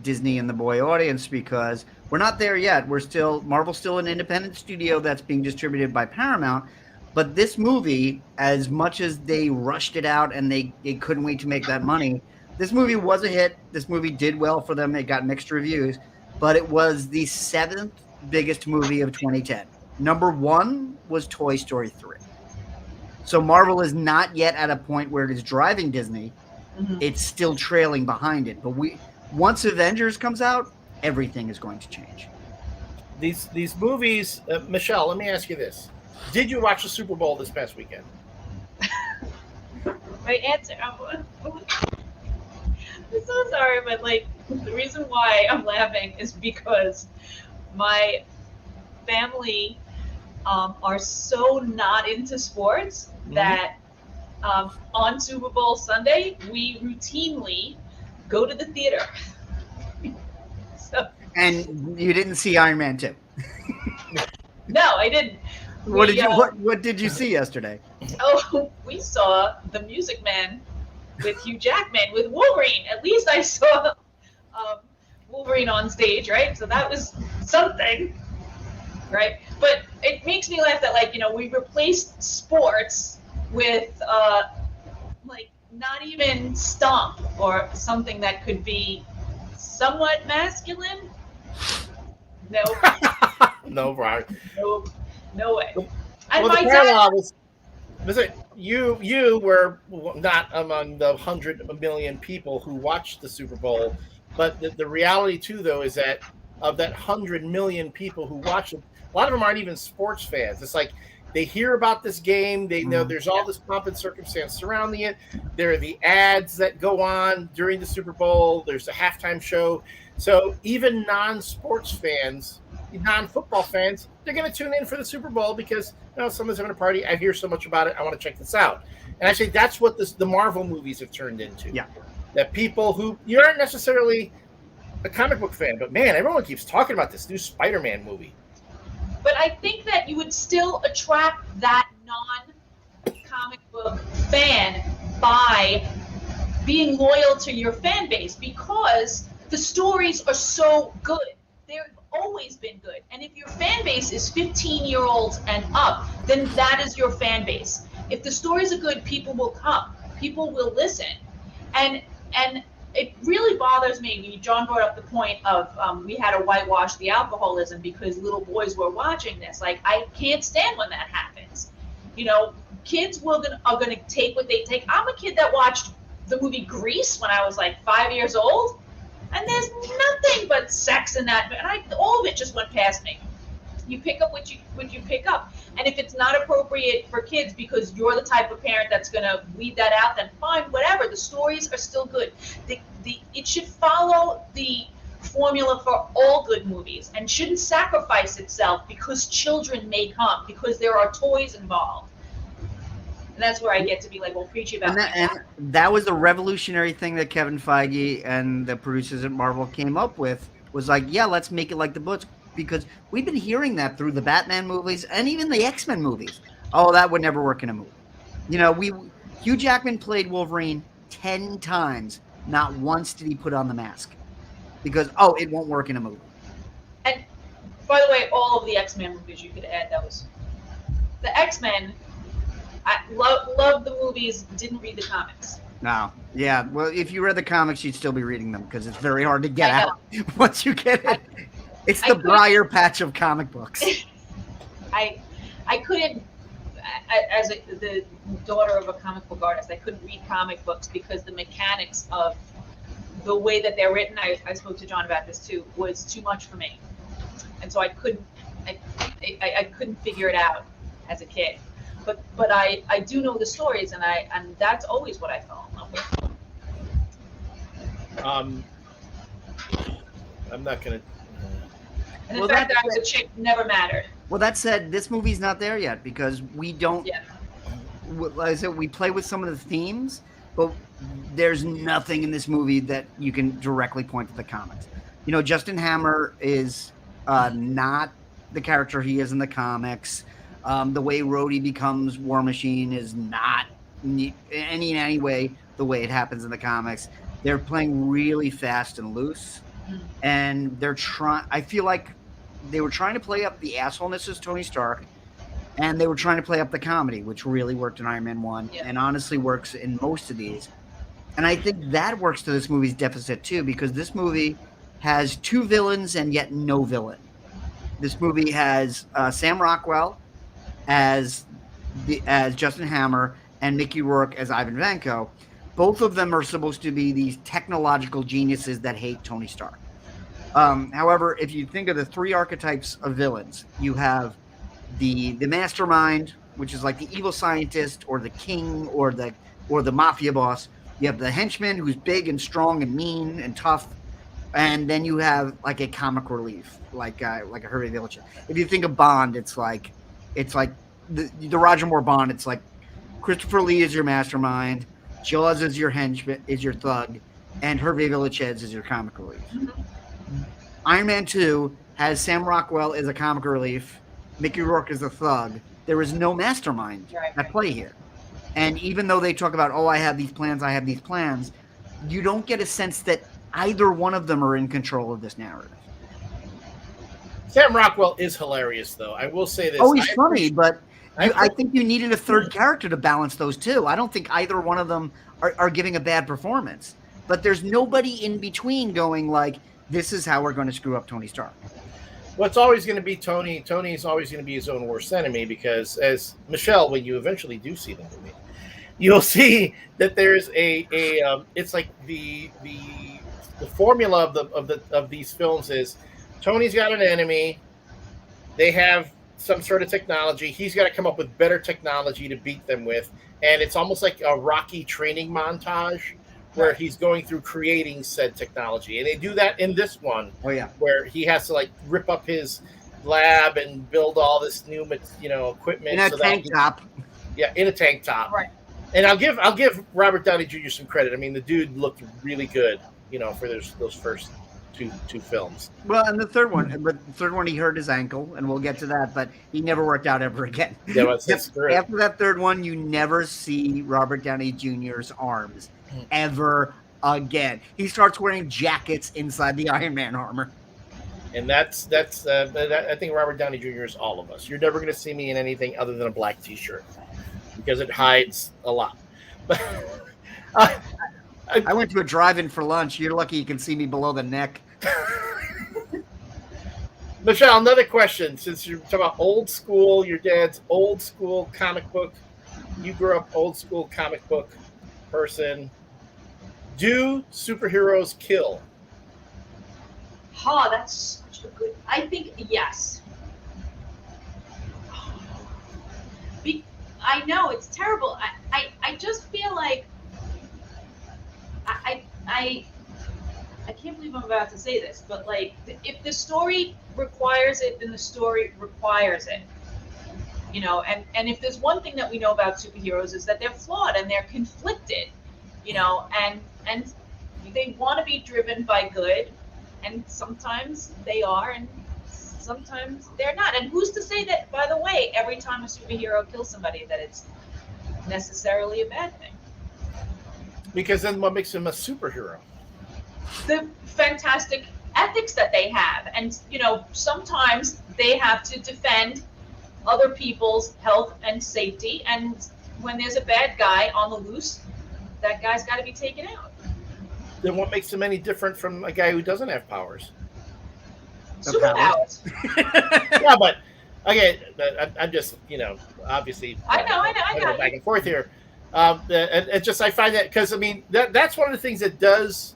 Disney and the boy audience, because we're not there yet. Marvel's still an independent studio that's being distributed by Paramount. But this movie, as much as they rushed it out and they couldn't wait to make that money, this movie was a hit. This movie did well for them. It got mixed reviews, but it was the 7th biggest movie of 2010. Number 1 was Toy Story 3. So Marvel is not yet at a point where it is driving Disney. Mm-hmm. It's still trailing behind it. But once Avengers comes out, everything is going to change. These movies, Michelle, let me ask you this. Did you watch the Super Bowl this past weekend? My answer, I'm so sorry, but the reason why I'm laughing is because my family are so not into sports that on Super Bowl Sunday, we routinely go to the theater. And you didn't see Iron Man 2? No, I didn't. What did you see yesterday? Oh, we saw The Music Man with Hugh Jackman with Wolverine. At least I saw Wolverine on stage, right? So that was something, right? But it makes me laugh that we replaced sports with not even stomp or something that could be somewhat masculine. No. No, right. No way. And well, the parallel was it you were not among the 100 million people who watched the Super Bowl, but the reality too, though, is that of that 100 million people who watch it, a lot of them aren't even sports fans. It's like they hear about this game, they know there's all this pomp and circumstance surrounding it. There are the ads that go on during the Super Bowl. There's a halftime show. So even non-sports fans, non-football fans, they're going to tune in for the Super Bowl because someone's having a party. I hear so much about it. I want to check this out. And actually, that's what the Marvel movies have turned into. Yeah. That people who you aren't necessarily a comic book fan, but man, everyone keeps talking about this new Spider-Man movie. But I think that you would still attract that non-comic book fan by being loyal to your fan base because the stories are so good. They've always been good. And if your fan base is 15-year-olds and up, then that is your fan base. If the stories are good, people will come. People will listen. And it really bothers me. John brought up the point of we had to whitewash the alcoholism because little boys were watching this. Like, I can't stand when that happens. You know, kids are gonna take what they take. I'm a kid that watched the movie Grease when I was like 5 years old, and there's nothing but sex in that, and all of it just went past me. You pick up what you pick up, and if it's not appropriate for kids because you're the type of parent that's gonna weed that out, then fine, whatever. The stories are still good. It should follow the formula for all good movies and shouldn't sacrifice itself because children may come, because there are toys involved. And that's where I get to be like, well, preachy about and that was the revolutionary thing that Kevin Feige and the producers at Marvel came up with, was like, yeah, let's make it like the books, because we've been hearing that through the Batman movies and even the X-Men movies. Oh, that would never work in a movie. You know, Hugh Jackman played Wolverine 10 times. Not once did he put on the mask because, it won't work in a movie. And by the way, all of the X-Men movies, you could add those. The X-Men, I love the movies, didn't read the comics. No. Yeah. Well, if you read the comics, you'd still be reading them because it's very hard to get out once you get it. It's the briar patch of comic books. I couldn't, as the daughter of a comic book artist, I couldn't read comic books because the mechanics of the way that they're written, I spoke to John about this too, was too much for me. And so I couldn't figure it out as a kid. But I do know the stories, and that's always what I fell in love with. I'm not gonna. And the fact that I was a chick never mattered. Well, that said, this movie's not there yet because we don't. Yeah. Like I said, we play with some of the themes, but there's nothing in this movie that you can directly point to the comics. You know, Justin Hammer is not the character he is in the comics. The way Rhodey becomes War Machine is not in any way the way it happens in the comics. They're playing really fast and loose, and they're trying. I feel like they were trying to play up the assholeness as Tony Stark, and they were trying to play up the comedy, which really worked in Iron Man 1, and honestly works in most of these. And I think that works to this movie's deficit too, because this movie has two villains and yet no villain. This movie has Sam Rockwell as Justin Hammer and Mickey Rourke as Ivan Vanko. Both of them are supposed to be these technological geniuses that hate Tony Stark. However, if you think of the three archetypes of villains, you have the mastermind, which is like the evil scientist or the king or the mafia boss. You have the henchman, who's big and strong and mean and tough, and then you have like a comic relief, like a Hervé Villechaize. If you think of Bond, it's like the Roger Moore Bond. It's like Christopher Lee is your mastermind, Jaws is your henchman, is your thug, and Hervé Villechaize is your comic relief. Iron Man 2 has Sam Rockwell as a comic relief, Mickey Rourke as a thug. There is no mastermind at play here. And even though they talk about, I have these plans, you don't get a sense that either one of them are in control of this narrative. Sam Rockwell is hilarious, though. I will say this. He's funny, but I think you needed a third character to balance those two. I don't think either one of them are giving a bad performance. But there's nobody in between going like, this is how we're going to screw up Tony Stark. Well, it's always going to be Tony. Tony's always going to be his own worst enemy because, as Michelle, when you eventually do see the movie, you'll see that there's it's like the formula of these films is Tony's got an enemy. They have some sort of technology. He's got to come up with better technology to beat them with, and it's almost like a Rocky training montage where he's going through creating said technology. And they do that in this one. Oh, yeah. Where he has to, like, rip up his lab and build all this new, equipment. In a tank top. Yeah, in a tank top. Right. And I'll give Robert Downey Jr. some credit. I mean, the dude looked really good, for those first two films. Well, and the third one, he hurt his ankle, and we'll get to that, but he never worked out ever again. Yeah, after that third one, you never see Robert Downey Jr.'s arms ever again. He starts wearing jackets inside the Iron Man armor. And that's I think Robert Downey Jr. is all of us. You're never going to see me in anything other than a black T-shirt because it hides a lot. But I went to a drive-in for lunch. You're lucky you can see me below the neck. Michelle, another question. Since you're talking about old school, your dad's old school comic book, you grew up old school comic book person. Do superheroes kill? Oh, that's such a good. I think yes. I know it's terrible. I just feel like I can't believe I'm about to say this, but like if the story requires it, then the story requires it. You know, and if there's one thing that we know about superheroes is that they're flawed and they're conflicted, you know, and they want to be driven by good, and sometimes they are, and sometimes they're not. And who's to say that, by the way, every time a superhero kills somebody that it's necessarily a bad thing? Because then what makes him a superhero? The fantastic ethics that they have. And, you know, sometimes they have to defend other people's health and safety. And when there's a bad guy on the loose, that guy's got to be taken out. Then what makes him any different from a guy who doesn't have powers? Superpowers. Yeah, but again, I'm just, you know, obviously. I know. Go back and forth here. And just I find that because I mean that's one of the things that does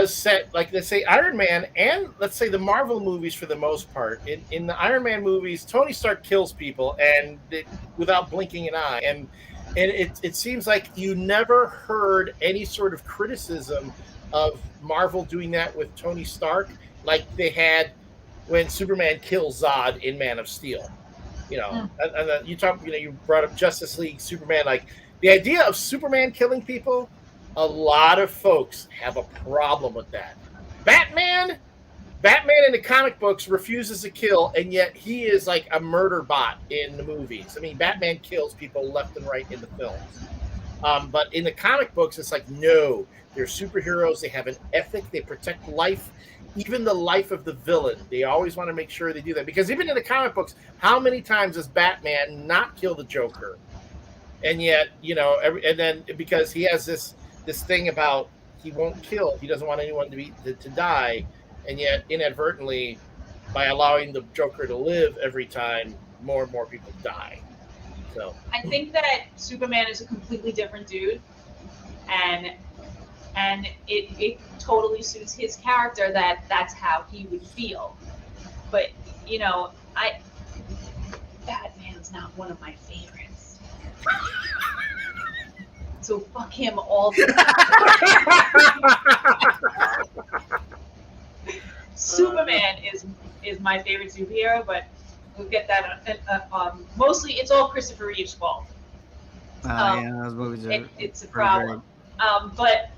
set, like, let's say Iron Man and let's say the Marvel movies for the most part. In the Iron Man movies, Tony Stark kills people without blinking an eye, and it seems like you never heard any sort of criticism of Marvel doing that with Tony Stark like they had when Superman kills Zod in Man of Steel. You know, and you brought up Justice League, Superman. Like the idea of Superman killing people, a lot of folks have a problem with that. Batman in the comic books refuses to kill, and yet he is like a murder bot in the movies. I mean, Batman kills people left and right in the films. But in the comic books, it's like, no, they're superheroes. They have an ethic. They protect life, even the life of the villain. They always want to make sure they do that. Because even in the comic books, how many times does Batman not kill the Joker? And yet, you know, and then because he has this thing about he won't kill. He doesn't want anyone to die. And yet, inadvertently, by allowing the Joker to live every time, more and more people die. So I think that Superman is a completely different dude, and it totally suits his character that that's how he would feel. But you know, Batman's not one of my favorites. So fuck him all the time. Superman is my favorite superhero, but we'll get that. Mostly, it's all Christopher Reeve's fault. Yeah, those movies are. It's a problem. But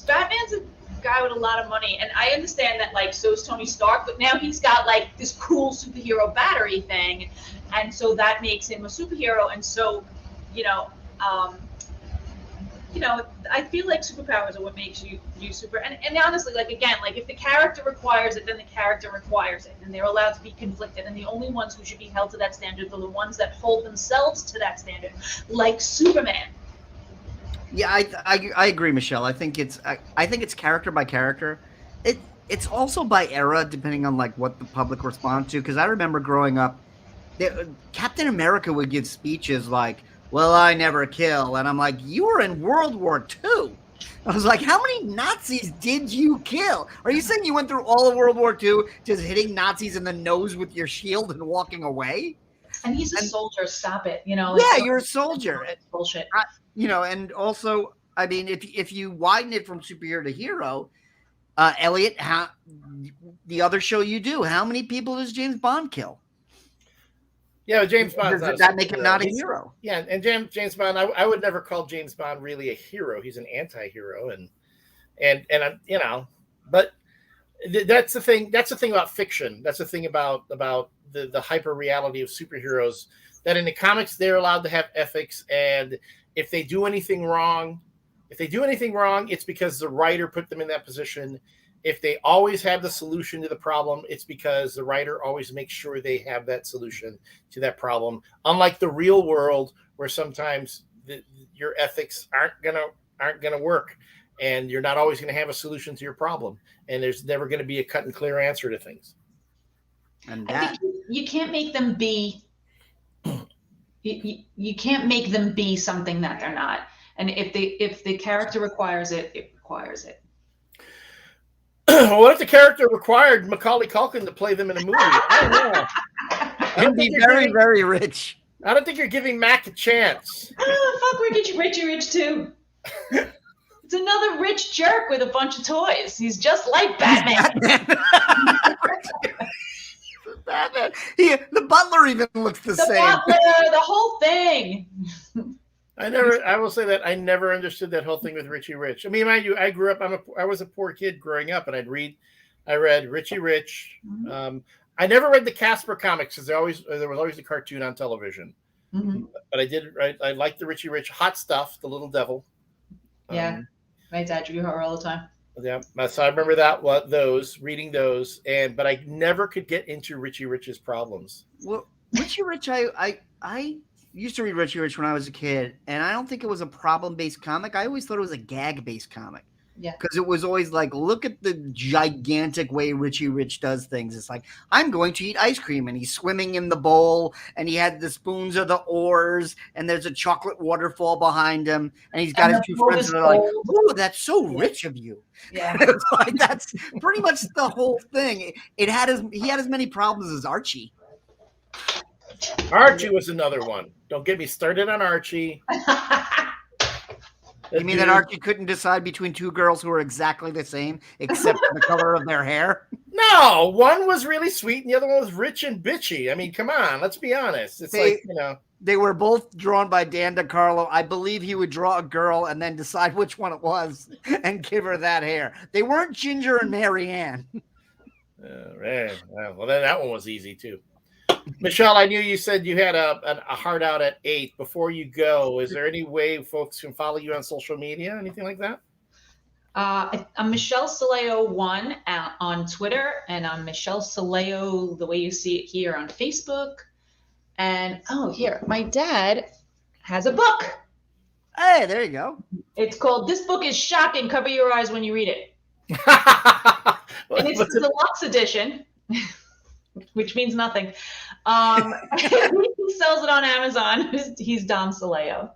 Batman's a guy with a lot of money, and I understand that. Like, so is Tony Stark, but now he's got like this cool superhero battery thing, and so that makes him a superhero. And so, you know, I feel like superpowers are what makes you super. And honestly, like, again, like if the character requires it, then the character requires it, and they're allowed to be conflicted. And the only ones who should be held to that standard are the ones that hold themselves to that standard, like Superman. Yeah, I agree, Michelle. I think it's character by character. It's also by era, depending on like what the public responds to. Because I remember growing up, Captain America would give speeches like, "Well, I never kill," and I'm like, "You were in World War II." I was like, "How many Nazis did you kill? Are you saying you went through all of World War II just hitting Nazis in the nose with your shield and walking away?" And he's a soldier. Stop it. You know. Yeah, you're a soldier. Bullshit. And also, I mean, if you widen it from superhero to hero, Elliott, the other show you do, how many people does James Bond kill? Yeah, James Bond. Does that make him not a hero? Yeah, and James Bond, I would never call James Bond really a hero. He's an anti-hero, and you know, but that's the thing. That's the thing about fiction. That's the thing about the hyper reality of superheroes. That in the comics they're allowed to have ethics, and if they do anything wrong, it's because the writer put them in that position. If they always have the solution to the problem, it's because the writer always makes sure they have that solution to that problem. Unlike the real world, where sometimes your ethics aren't aren't going to work, and you're not always going to have a solution to your problem, and there's never going to be a cut and clear answer to things. And I think you can't make them be. You can't make them be something that they're not. And if the character requires it, it requires it. What if the character required Macaulay Culkin to play them in a movie? I don't know. and be very, very rich. I don't think you're giving Mac a chance. Oh, fuck Richie Rich too. It's another rich jerk with a bunch of toys. He's just like Batman. Batman. The butler even looks the same. The butler, the whole thing. I will say that I never understood that whole thing with Richie Rich. I mean, mind you, I grew up. I was a poor kid growing up, and I read Richie Rich. Mm-hmm. I never read the Casper comics because there was always a cartoon on television. Mm-hmm. But I liked the Richie Rich Hot Stuff, the Little Devil. Yeah, my dad drew her all the time. Yeah, so I remember reading those, but I never could get into Richie Rich's problems. Well, Richie Rich, I used to read Richie Rich when I was a kid, and I don't think it was a problem-based comic. I always thought it was a gag-based comic. Yeah. Because it was always like, look at the gigantic way Richie Rich does things. It's like, I'm going to eat ice cream, and he's swimming in the bowl, and he had the spoons or the oars, and there's a chocolate waterfall behind him, and he's got his two friends that are like, oh, that's so rich of you. Yeah. It's like, that's pretty much the whole thing. He had as many problems as Archie. Archie was another one. Don't get me started on Archie. You mean that Archie couldn't decide between two girls who were exactly the same, except for the color of their hair? No, one was really sweet and the other one was rich and bitchy. I mean, come on, let's be honest. It's They were both drawn by Dan DeCarlo. I believe he would draw a girl and then decide which one it was and give her that hair. They weren't Ginger and Mary Ann. Right. Well, then that one was easy too. Michelle, I knew you said you had a heart out at 8. Before you go, is there any way folks can follow you on social media, anything like that? I'm Michelle Soleo 1 on Twitter, and I'm Michelle Soleo, the way you see it here, on Facebook. And here, my dad has a book. Hey, there you go. It's called "This Book is Shocking. Cover Your Eyes When You Read It." And it's the deluxe edition, which means nothing. He sells it on Amazon. He's Don Soleo.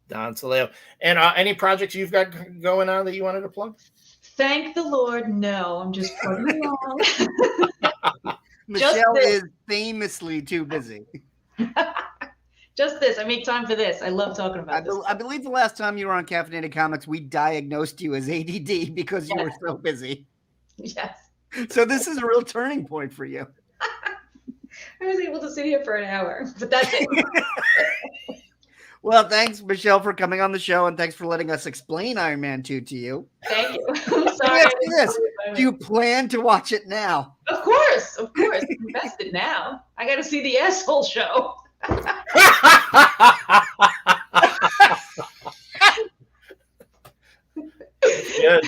Don Soleo. And any projects you've got going on that you wanted to plug? Thank the Lord, no. I'm just plugging along. Michelle is famously too busy. Just this. I make time for this. I love talking about this. I believe the last time you were on Caffeinated Comics, we diagnosed you as ADD because you were so busy. Yes. So this is a real turning point for you. I was able to sit here for an hour, but that's it. Well, thanks, Michelle, for coming on the show, and thanks for letting us explain Iron Man 2 to you. Thank you. I'm Let me sorry. ask you this. Do you plan to watch it now? Of course. Invested now. I got to see the asshole show. Good.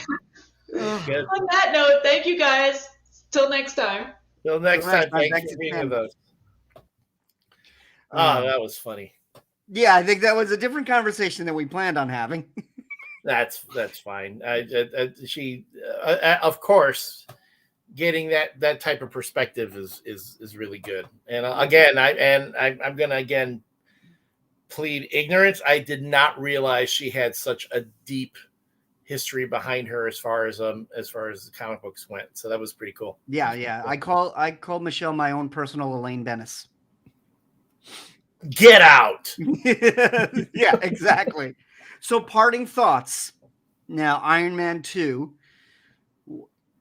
Good. On that note, thank you guys. Till next time. Till next time. Thanks for being with us. Oh, that was funny. Yeah, I think that was a different conversation than we planned on having. That's fine. She, of course, getting that type of perspective is really good. And again, I'm gonna plead ignorance. I did not realize she had such a deep history behind her as far as the comic books went. So that was pretty cool. Yeah. I call Michelle my own personal Elaine Bennis. Get out. Yeah, exactly. So parting thoughts. Now, Iron Man 2,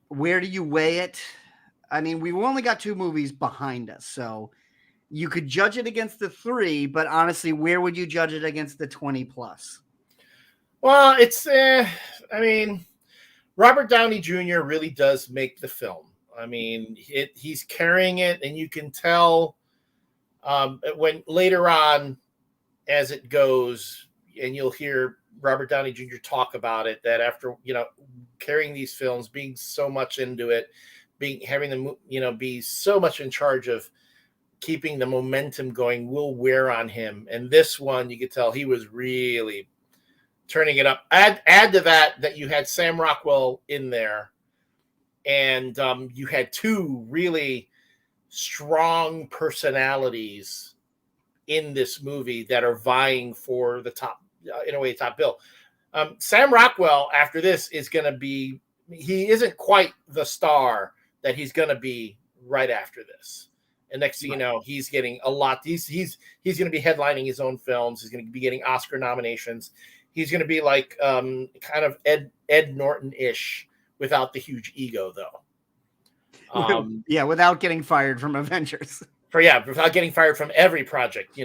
where do you weigh it? I mean, we've only got 2 movies behind us, so you could judge it against the 3, but honestly, where would you judge it against the 20 plus? Well, it's, Robert Downey Jr. really does make the film. I mean, he's carrying it, and you can tell when later on as it goes, and you'll hear Robert Downey Jr. talk about it, that after, carrying these films, being so much into it, having them, be so much in charge of keeping the momentum going will wear on him. And this one, you could tell he was really turning it up. Add to that you had Sam Rockwell in there, and you had two really strong personalities in this movie that are vying for the top, in a way, top bill. Sam Rockwell, after this, is going to be, he isn't quite the star that he's going to be right after this. And next thing you know, he's getting a lot. He's going to be headlining his own films. He's going to be getting Oscar nominations. He's going to be like kind of Ed Norton-ish without the huge ego, though. Without getting fired from Avengers. Without getting fired from every project,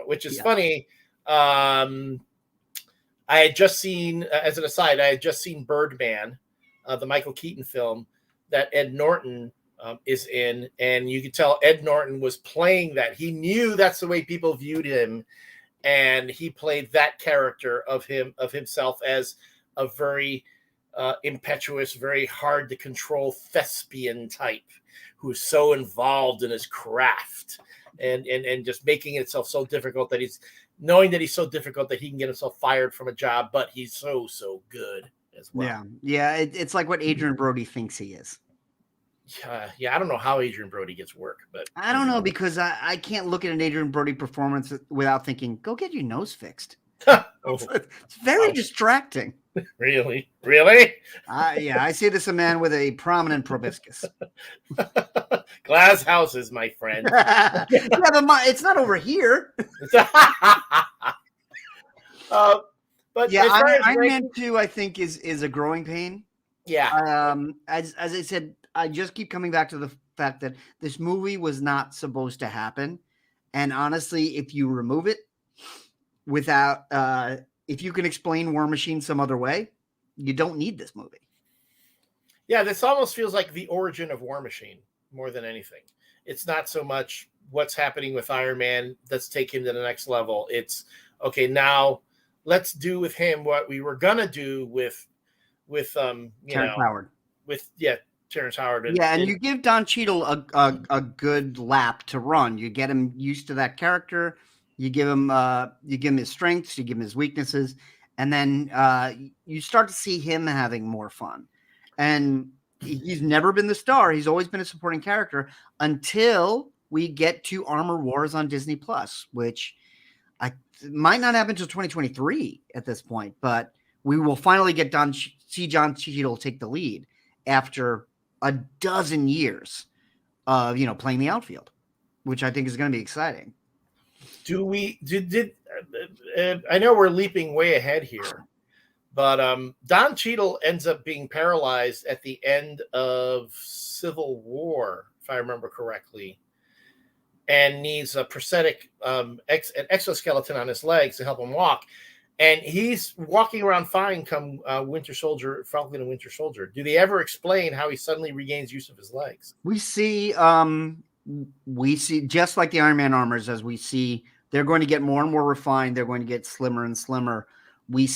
which is funny. I had just seen, as an aside, Birdman, the Michael Keaton film that Ed Norton is in, and you could tell Ed Norton was playing that. He knew that's the way people viewed him, and he played that character of himself as a very impetuous, very hard to control thespian type who's so involved in his craft and just making itself so difficult that he's knowing that he's so difficult that he can get himself fired from a job, but he's so good as well. Yeah. It's like what Adrian Brody thinks he is. Yeah, I don't know how Adrian Brody gets work, but I don't know, because I can't look at an Adrian Brody performance without thinking, go get your nose fixed. It's very distracting. Really? I see this a man with a prominent proboscis. Glass houses, my friend. But it's not over here. But Iron Man 2, I think, is a growing pain. Yeah. As I said, I just keep coming back to the fact that this movie was not supposed to happen. And honestly, if you remove it without, if you can explain War Machine some other way, you don't need this movie. Yeah, this almost feels like the origin of War Machine more than anything. It's not so much what's happening with Iron Man. Let's take him to the next level. It's okay. Now let's do with him what we were gonna do with Terrence Howard. Terrence Howard. And you give Don Cheadle a good lap to run. You get him used to that character. You give him his strengths. You give him his weaknesses, and then you start to see him having more fun. And he's never been the star. He's always been a supporting character until we get to Armor Wars on Disney Plus, which might not happen until 2023 at this point, but we will finally get see Don Cheadle take the lead after a dozen years of playing the outfield, which I think is going to be exciting. I know we're leaping way ahead here, but Don Cheadle ends up being paralyzed at the end of Civil War, if I remember correctly, and needs a prosthetic, an exoskeleton on his legs to help him walk. And he's walking around fine come Winter Soldier, Falcon and Winter Soldier. Do they ever explain how he suddenly regains use of his legs? We see just like the Iron Man armors, as we see, they're going to get more and more refined. They're going to get slimmer and slimmer. We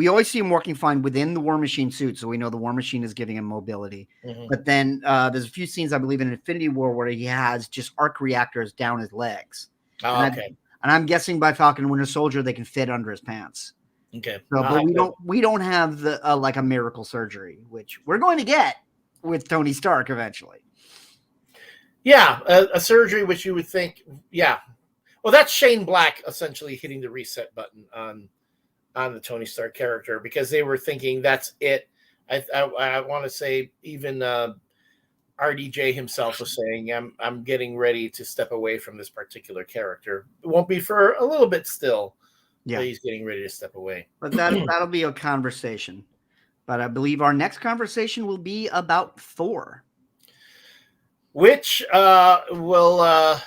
always see him working fine within the War Machine suit, so we know the War Machine is giving him mobility. Mm-hmm. But then there's a few scenes, I believe, in Infinity War where he has just arc reactors down his legs. Oh, okay. And I'm guessing by Falcon and Winter Soldier they can fit under his pants. Okay. So, but we don't have the like a miracle surgery, which we're going to get with Tony Stark eventually. Yeah, a surgery which you would think, yeah. Well, that's Shane Black essentially hitting the reset button on the Tony Stark character, because they were thinking that's it. I want to say even RDJ himself was saying, I'm getting ready to step away from this particular character. It won't be for a little bit still. Yeah, he's getting ready to step away. But that'll be a conversation. But I believe our next conversation will be about Thor, which will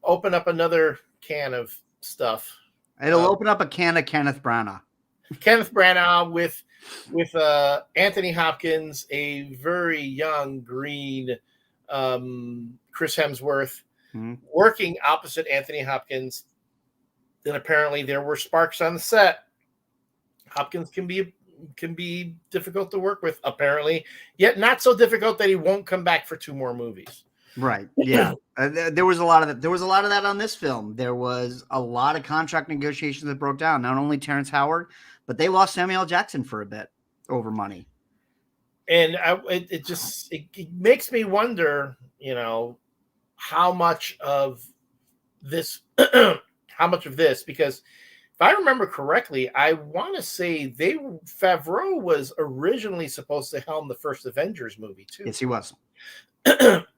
open up another can of stuff. It'll open up a can of Kenneth Branagh. Kenneth Branagh with Anthony Hopkins, a very young green Chris Hemsworth, working opposite Anthony Hopkins. Then apparently there were sparks on the set. Hopkins can be difficult to work with, apparently, yet not so difficult that he won't come back for 2 more movies. Right. Yeah. There was a lot of that. There was a lot of that on this film. There was a lot of contract negotiations that broke down. Not only Terrence Howard, but they lost Samuel L. Jackson for a bit over money. And it makes me wonder, how much of this, because if I remember correctly, I want to say Favreau was originally supposed to helm the first Avengers movie too. Yes, he was.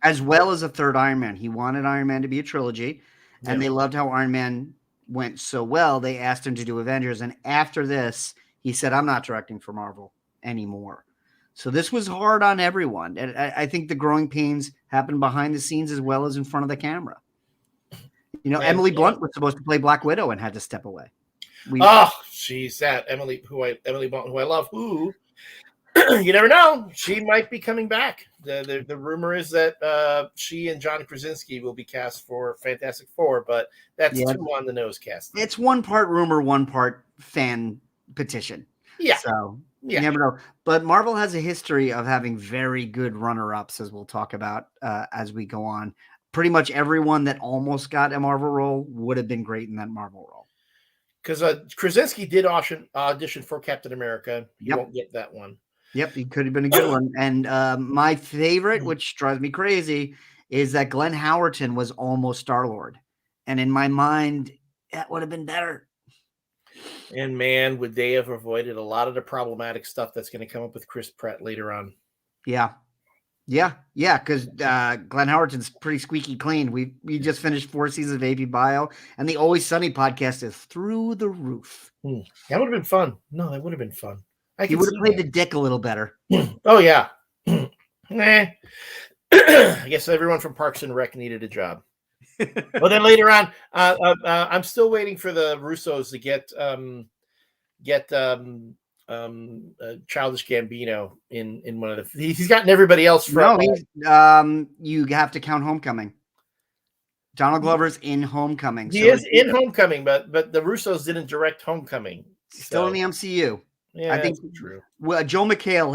As well as a third Iron Man. He wanted Iron Man to be a trilogy, and they loved how Iron Man went so well. They asked him to do Avengers, and after this, he said, "I'm not directing for Marvel anymore." So this was hard on everyone, and I think the growing pains happened behind the scenes as well as in front of the camera. Emily Blunt was supposed to play Black Widow and had to step away. She's that Emily Blunt, who I love. Who you never know, she might be coming back. The rumor is that she and John Krasinski will be cast for Fantastic Four, but that's too on the nose cast. It's one part rumor, one part fan petition. Yeah. So you never know. But Marvel has a history of having very good runner-ups, as we'll talk about as we go on. Pretty much everyone that almost got a Marvel role would have been great in that Marvel role. Because Krasinski did audition for Captain America. You won't get that one. Yep, he could have been a good one. And my favorite, which drives me crazy, is that Glenn Howerton was almost Star-Lord. And in my mind, that would have been better. And man, would they have avoided a lot of the problematic stuff that's going to come up with Chris Pratt later on. Yeah, because Glenn Howerton's pretty squeaky clean. We just finished 4 seasons of AP Bio, and the Always Sunny podcast is through the roof. That would have been fun. No, that would have been fun. He would have played the dick a little better. Oh, yeah. I guess everyone from Parks and Rec needed a job. Well, then later on, I'm still waiting for the Russos to get Childish Gambino in one of the. He's gotten everybody else from. No, you have to count Homecoming. Donald Glover's in Homecoming. He is in Homecoming, but the Russos didn't direct Homecoming. Still in the MCU. Yeah, I think that's true. Well, Joe McHale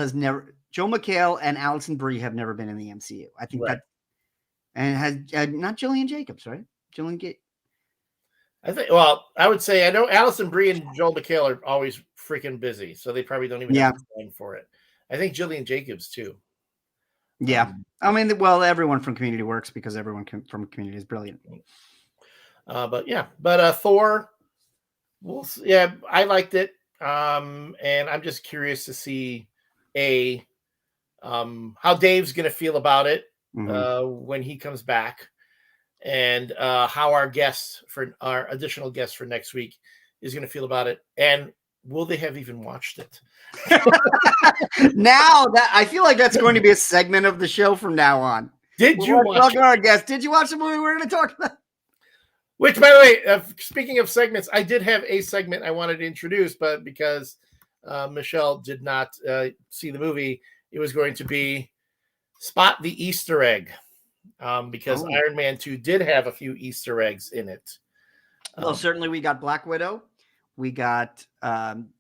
and Alison Brie have never been in the MCU. I think that, and has not Jillian Jacobs, right? I would say I know Alison Brie and Joel McHale are always freaking busy, so they probably don't even have time for it. I think Jillian Jacobs too. Yeah, I mean, everyone from Community works because everyone from Community is brilliant. But Thor, I liked it. And I'm just curious to see how Dave's going to feel about it when he comes back, and how our additional guest for next week is going to feel about it, and will they have even watched it? Now that I feel like that's going to be a segment of the show from now on. Did you watch the movie we're going to talk about? Which, by the way, speaking of segments, I did have a segment I wanted to introduce, but because Michelle did not see the movie, it was going to be Spot the Easter Egg, because Iron Man 2 did have a few Easter eggs in it. Well, certainly we got Black Widow. We got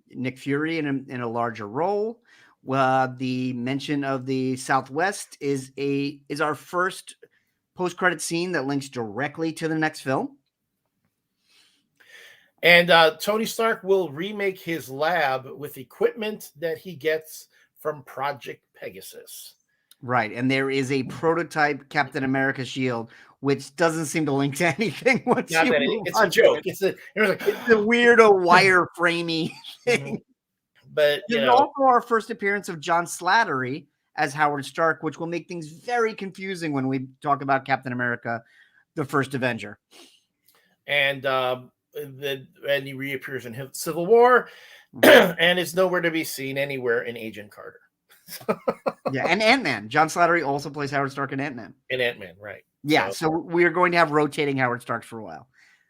Nick Fury in a larger role. The mention of the Southwest is our first post-credit scene that links directly to the next film. And Tony Stark will remake his lab with equipment that he gets from Project Pegasus. Right. And there is a prototype Captain America shield, which doesn't seem to link to anything. It's a joke. It's a weirdo wireframey thing. But it's also our first appearance of John Slattery as Howard Stark, which will make things very confusing when we talk about Captain America, the first Avenger. And he reappears in Civil War, and is nowhere to be seen anywhere in Agent Carter. Yeah, and Ant-Man. John Slattery also plays Howard Stark in Ant-Man. Right. Yeah, so we're going to have rotating Howard Starks for a while.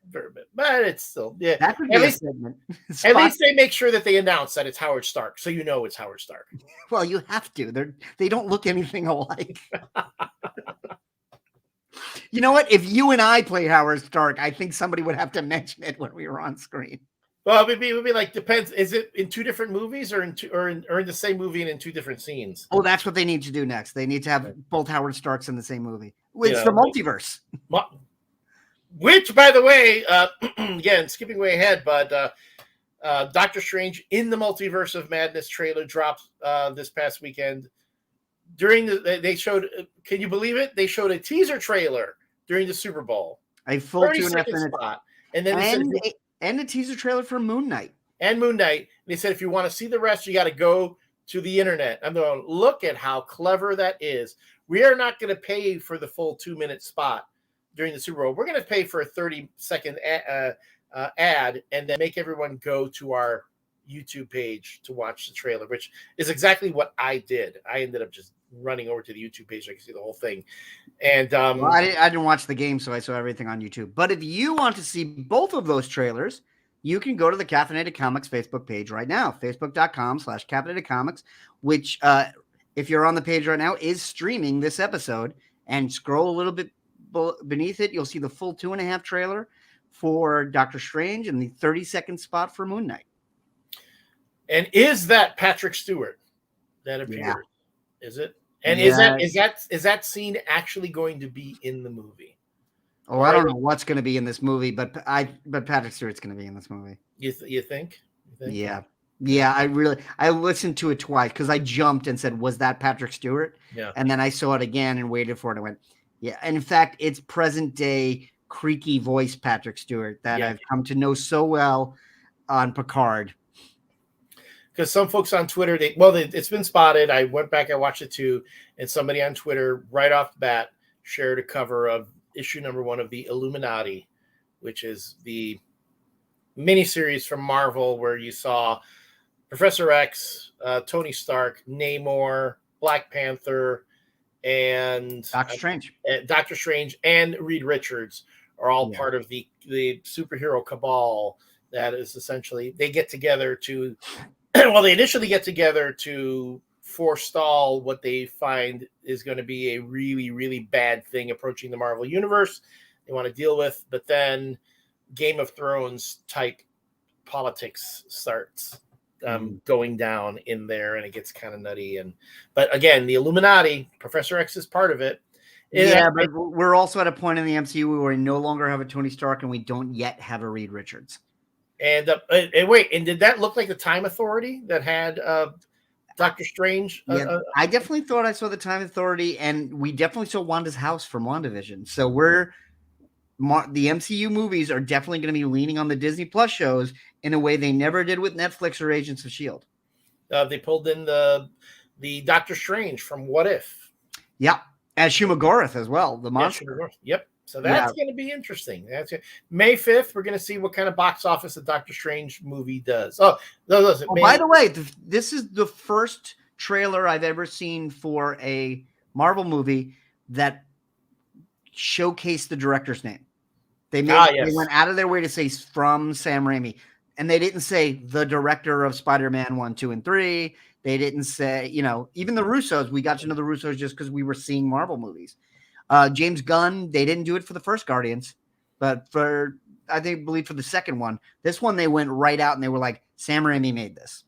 Very bit, but it's still That could be a segment. At least they make sure that they announce that it's Howard Stark, so you know it's Howard Stark. Well, you have to. They don't look anything alike. You know what? If you and I play Howard Stark, I think somebody would have to mention it when we were on screen. Well, it would be like, depends. Is it in two different movies or in the same movie and in two different scenes? Oh, that's what they need to do next. They need to have both Howard Starks in the same movie. It's the multiverse. Which, by the way, again, skipping way ahead, but Doctor Strange in the Multiverse of Madness trailer dropped this past weekend. They showed, can you believe it? They showed a teaser trailer during the Super Bowl. A full 2.5 minutes spot. And then and a teaser trailer for Moon Knight. And Moon Knight. And they said, if you want to see the rest, you got to go to the internet. I'm going, look at how clever that is. We are not going to pay for the full 2-minute spot during the Super Bowl. We're going to pay for a 30-second ad and then make everyone go to our YouTube page to watch the trailer, which is exactly what I did. I ended up just running over to the YouTube page so I could see the whole thing. And well, I didn't watch the game, so I saw everything on YouTube. But if you want to see both of those trailers, you can go to the Caffeinated Comics Facebook page right now, facebook.com/Caffeinated Comics, which if you're on the page right now is streaming this episode, and scroll a little bit beneath it. You'll see the full 2.5 trailer for Doctor Strange and the 30-second spot for Moon Knight. And is that Patrick Stewart that appeared? Yeah. Is it? And is that scene actually going to be in the movie? Oh, I don't know what's going to be in this movie, but Patrick Stewart's going to be in this movie. You think? Yeah. Yeah, I listened to it twice because I jumped and said, was that Patrick Stewart? Yeah. And then I saw it again and waited for it and went, yeah. And in fact, it's present day creaky voice Patrick Stewart that I've come to know so well on Picard. Because some folks on Twitter, it's been spotted. I went back, I watched it too, and somebody on Twitter right off the bat shared a cover of issue number 1 of the Illuminati, which is the miniseries from Marvel where you saw Professor X, Tony Stark, Namor, Black Panther, and Doctor Strange and Reed Richards are all part of the superhero cabal that is essentially, they get together to they initially get together to forestall what they find is going to be a really, really bad thing approaching the Marvel Universe they want to deal with. But then Game of Thrones type politics starts going down in there, and it gets kind of nutty. But again, the Illuminati, Professor X is part of it. But we're also at a point in the MCU where we no longer have a Tony Stark and we don't yet have a Reed Richards. And wait, and did that look like the Time Authority that had Doctor Strange? I definitely thought I saw the Time Authority, and we definitely saw Wanda's house from WandaVision. So the MCU movies are definitely going to be leaning on the Disney Plus shows in a way they never did with Netflix or Agents of S.H.I.E.L.D. They pulled in the Doctor Strange from What If. Yeah, as Shumagorath as well, the monster. Yep. So that's going to be interesting. May 5th. We're going to see what kind of box office the Doctor Strange movie does. By the way, this is the first trailer I've ever seen for a Marvel movie that showcased the director's name. They went out of their way to say from Sam Raimi, and they didn't say the director of Spider-Man 1, 2, and 3. They didn't say, even the Russos. We got to know the Russos just because we were seeing Marvel movies. James Gunn, they didn't do it for the first Guardians, but I believe for the second one, this one they went right out and they were like, Sam Raimi made this.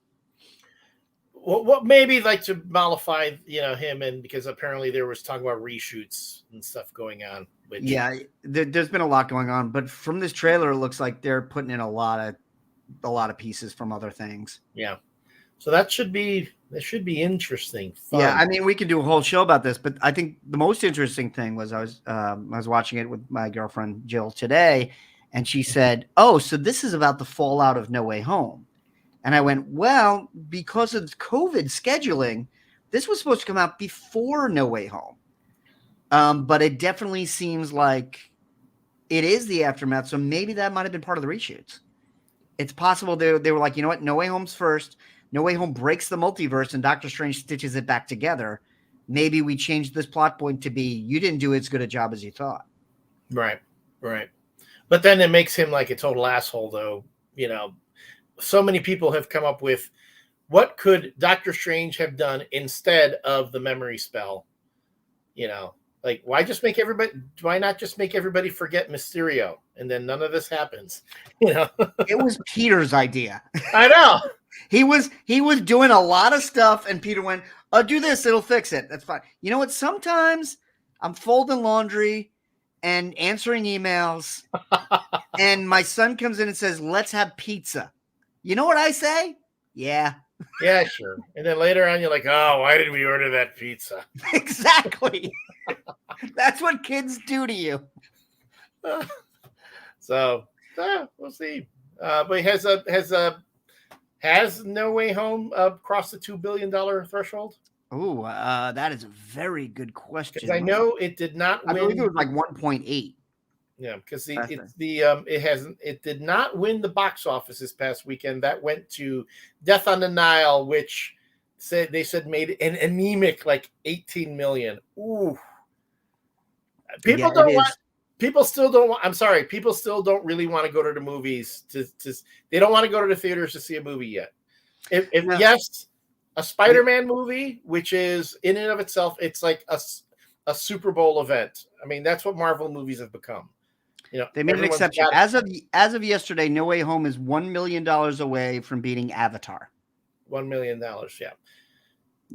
What maybe like to mollify, him, and because apparently there was talk about reshoots and stuff going on. There's been a lot going on, but from this trailer, it looks like they're putting in a lot of pieces from other things. Yeah. So that should be interesting. Fun. Yeah, I mean, we could do a whole show about this, but I think the most interesting thing was I was watching it with my girlfriend Jill today, and she said, "Oh, so this is about the fallout of No Way Home," and I went, "Well, because of COVID scheduling, this was supposed to come out before No Way Home, but it definitely seems like it is the aftermath. So maybe that might have been part of the reshoots. It's possible they were like, you know what, No Way Home's first." No Way Home breaks the multiverse and Doctor Strange stitches it back together. Maybe we changed this plot point to be, you didn't do as good a job as you thought. Right. But then it makes him like a total asshole, though. So many people have come up with, what could Doctor Strange have done instead of the memory spell? Like, why not just make everybody forget Mysterio? And then none of this happens. It was Peter's idea. I know. He was doing a lot of stuff, and Peter went, "Oh, do this, it'll fix it. That's fine." You know what? Sometimes I'm folding laundry and answering emails, and my son comes in and says, "Let's have pizza." You know what I say? Yeah. Yeah, sure. And then later on, you're like, oh, why did we order that pizza? Exactly. That's what kids do to you. So we'll see. But has No Way Home crossed the $2 billion threshold? Oh, that is a very good question. Because I know it did not win. I believe it was like 1.8. Yeah, because it did not win the box office this past weekend. That went to Death on the Nile, which they said made an anemic like 18 million. Ooh. People still don't want. I'm sorry. People still don't really want to go to the movies. They don't want to go to the theaters to see a movie yet. Yes, a Spider-Man movie, which is in and of itself, it's like a Super Bowl event. I mean, that's what Marvel movies have become. They made an exception. As of yesterday, No Way Home is $1 million away from beating Avatar. $1 million, yeah.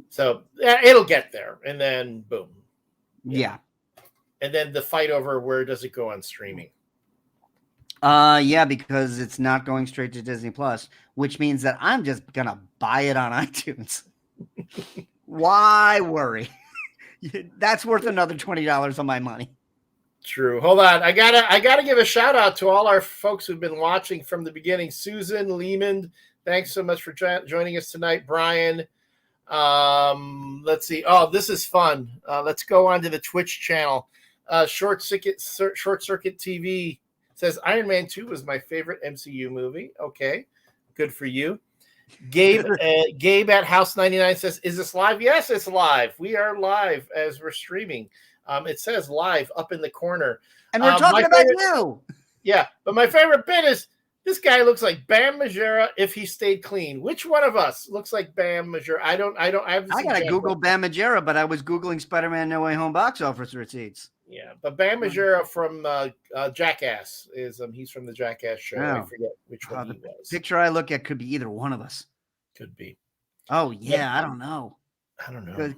So it'll get there, and then boom. Yeah. And then the fight over where does it go on streaming? Yeah, because it's not going straight to Disney Plus, which means that I'm just gonna buy it on iTunes. Why worry? That's worth another $20 on my money. True. Hold on. I gotta give a shout out to all our folks who've been watching from the beginning. Susan Lehman, thanks so much for joining us tonight. Brian, let's see. Oh, this is fun. Let's go on to the Twitch channel. Short Circuit TV says Iron Man 2 was my favorite MCU movie. Okay, good for you. Gabe at House 99 says, "Is this live?" Yes, it's live. We are live as we're streaming. It says live up in the corner. And we're talking about you. Yeah, but my favorite bit is this guy looks like Bam Margera if he stayed clean. Which one of us looks like Bam Margera? I gotta Google Bam Margera, but I was Googling Spider-Man No Way Home box office receipts. Yeah, but Bam Margera from Jackass is he's from the Jackass show. I forget which one he was. Picture I look at could be either one of us. Could be. Oh yeah, I don't know.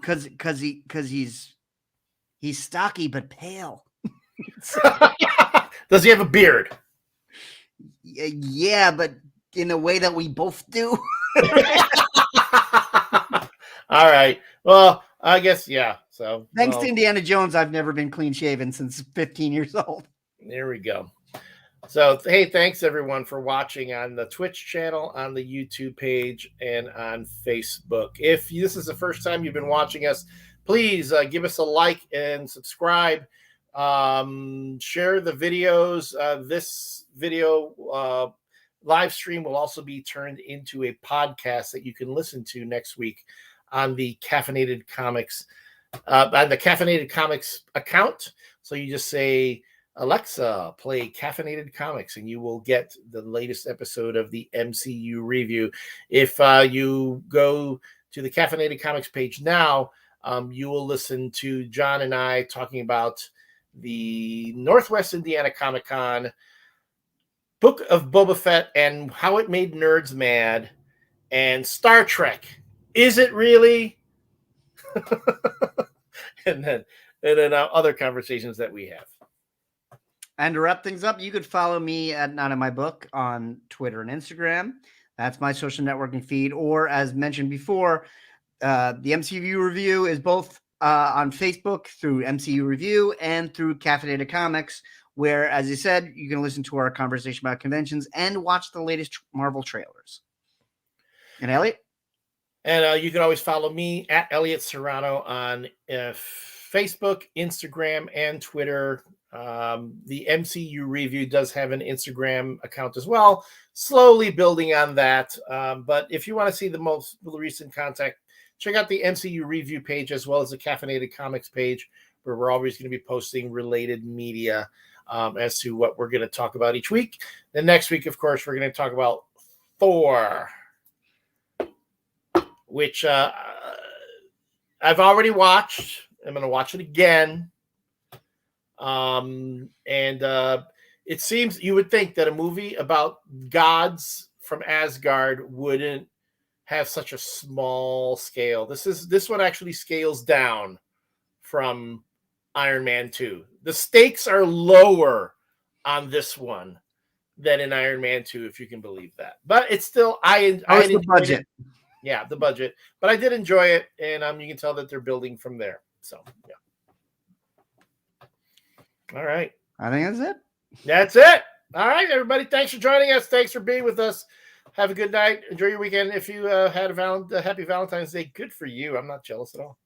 Because he's stocky but pale. Does he have a beard? Yeah, but in a way that we both do. All right. Well, I guess, yeah. So thanks to Indiana Jones, I've never been clean shaven since 15 years old. There we go. So, hey, thanks everyone for watching on the Twitch channel, on the YouTube page, and on Facebook. If this is the first time you've been watching us, please give us a like and subscribe. Share the videos. This video live stream will also be turned into a podcast that you can listen to next week on the Caffeinated Comics account. So you just say, Alexa, play Caffeinated Comics, and you will get the latest episode of the MCU ReVU. If you go to the Caffeinated Comics page now, you will listen to John and I talking about the Northwest Indiana Comic Con, Book of Boba Fett and how it made nerds mad, and Star Trek. Is it really? and then other conversations that we have. And to wrap things up, you could follow me at Not in My Book on Twitter and Instagram. That's my social networking feed. Or as mentioned before, the MCU ReVU is both on Facebook through MCU ReVU and through Caffeinated Comics, where, as you said, you can listen to our conversation about conventions and watch the latest Marvel trailers. And Elliott? And you can always follow me at Elliott Serrano on Facebook, Instagram, and Twitter. The MCU ReVU does have an Instagram account as well, slowly building on that. But if you want to see the most recent content, check out the MCU ReVU page as well as the Caffeinated Comics page, where we're always going to be posting related media as to what we're going to talk about each week. The next week, of course, we're going to talk about Thor, which I've already watched. I'm going to watch it again. And it seems you would think that a movie about gods from Asgard wouldn't have such a small scale. This one actually scales down from Iron Man 2. The stakes are lower on this one than in Iron Man 2, if you can believe that. But it's still, I the budget. Yeah, the budget. But I did enjoy it, and you can tell that they're building from there. So, yeah. All right. I think that's it. That's it. All right, everybody. Thanks for joining us. Thanks for being with us. Have a good night. Enjoy your weekend. If you had a happy Valentine's Day, good for you. I'm not jealous at all.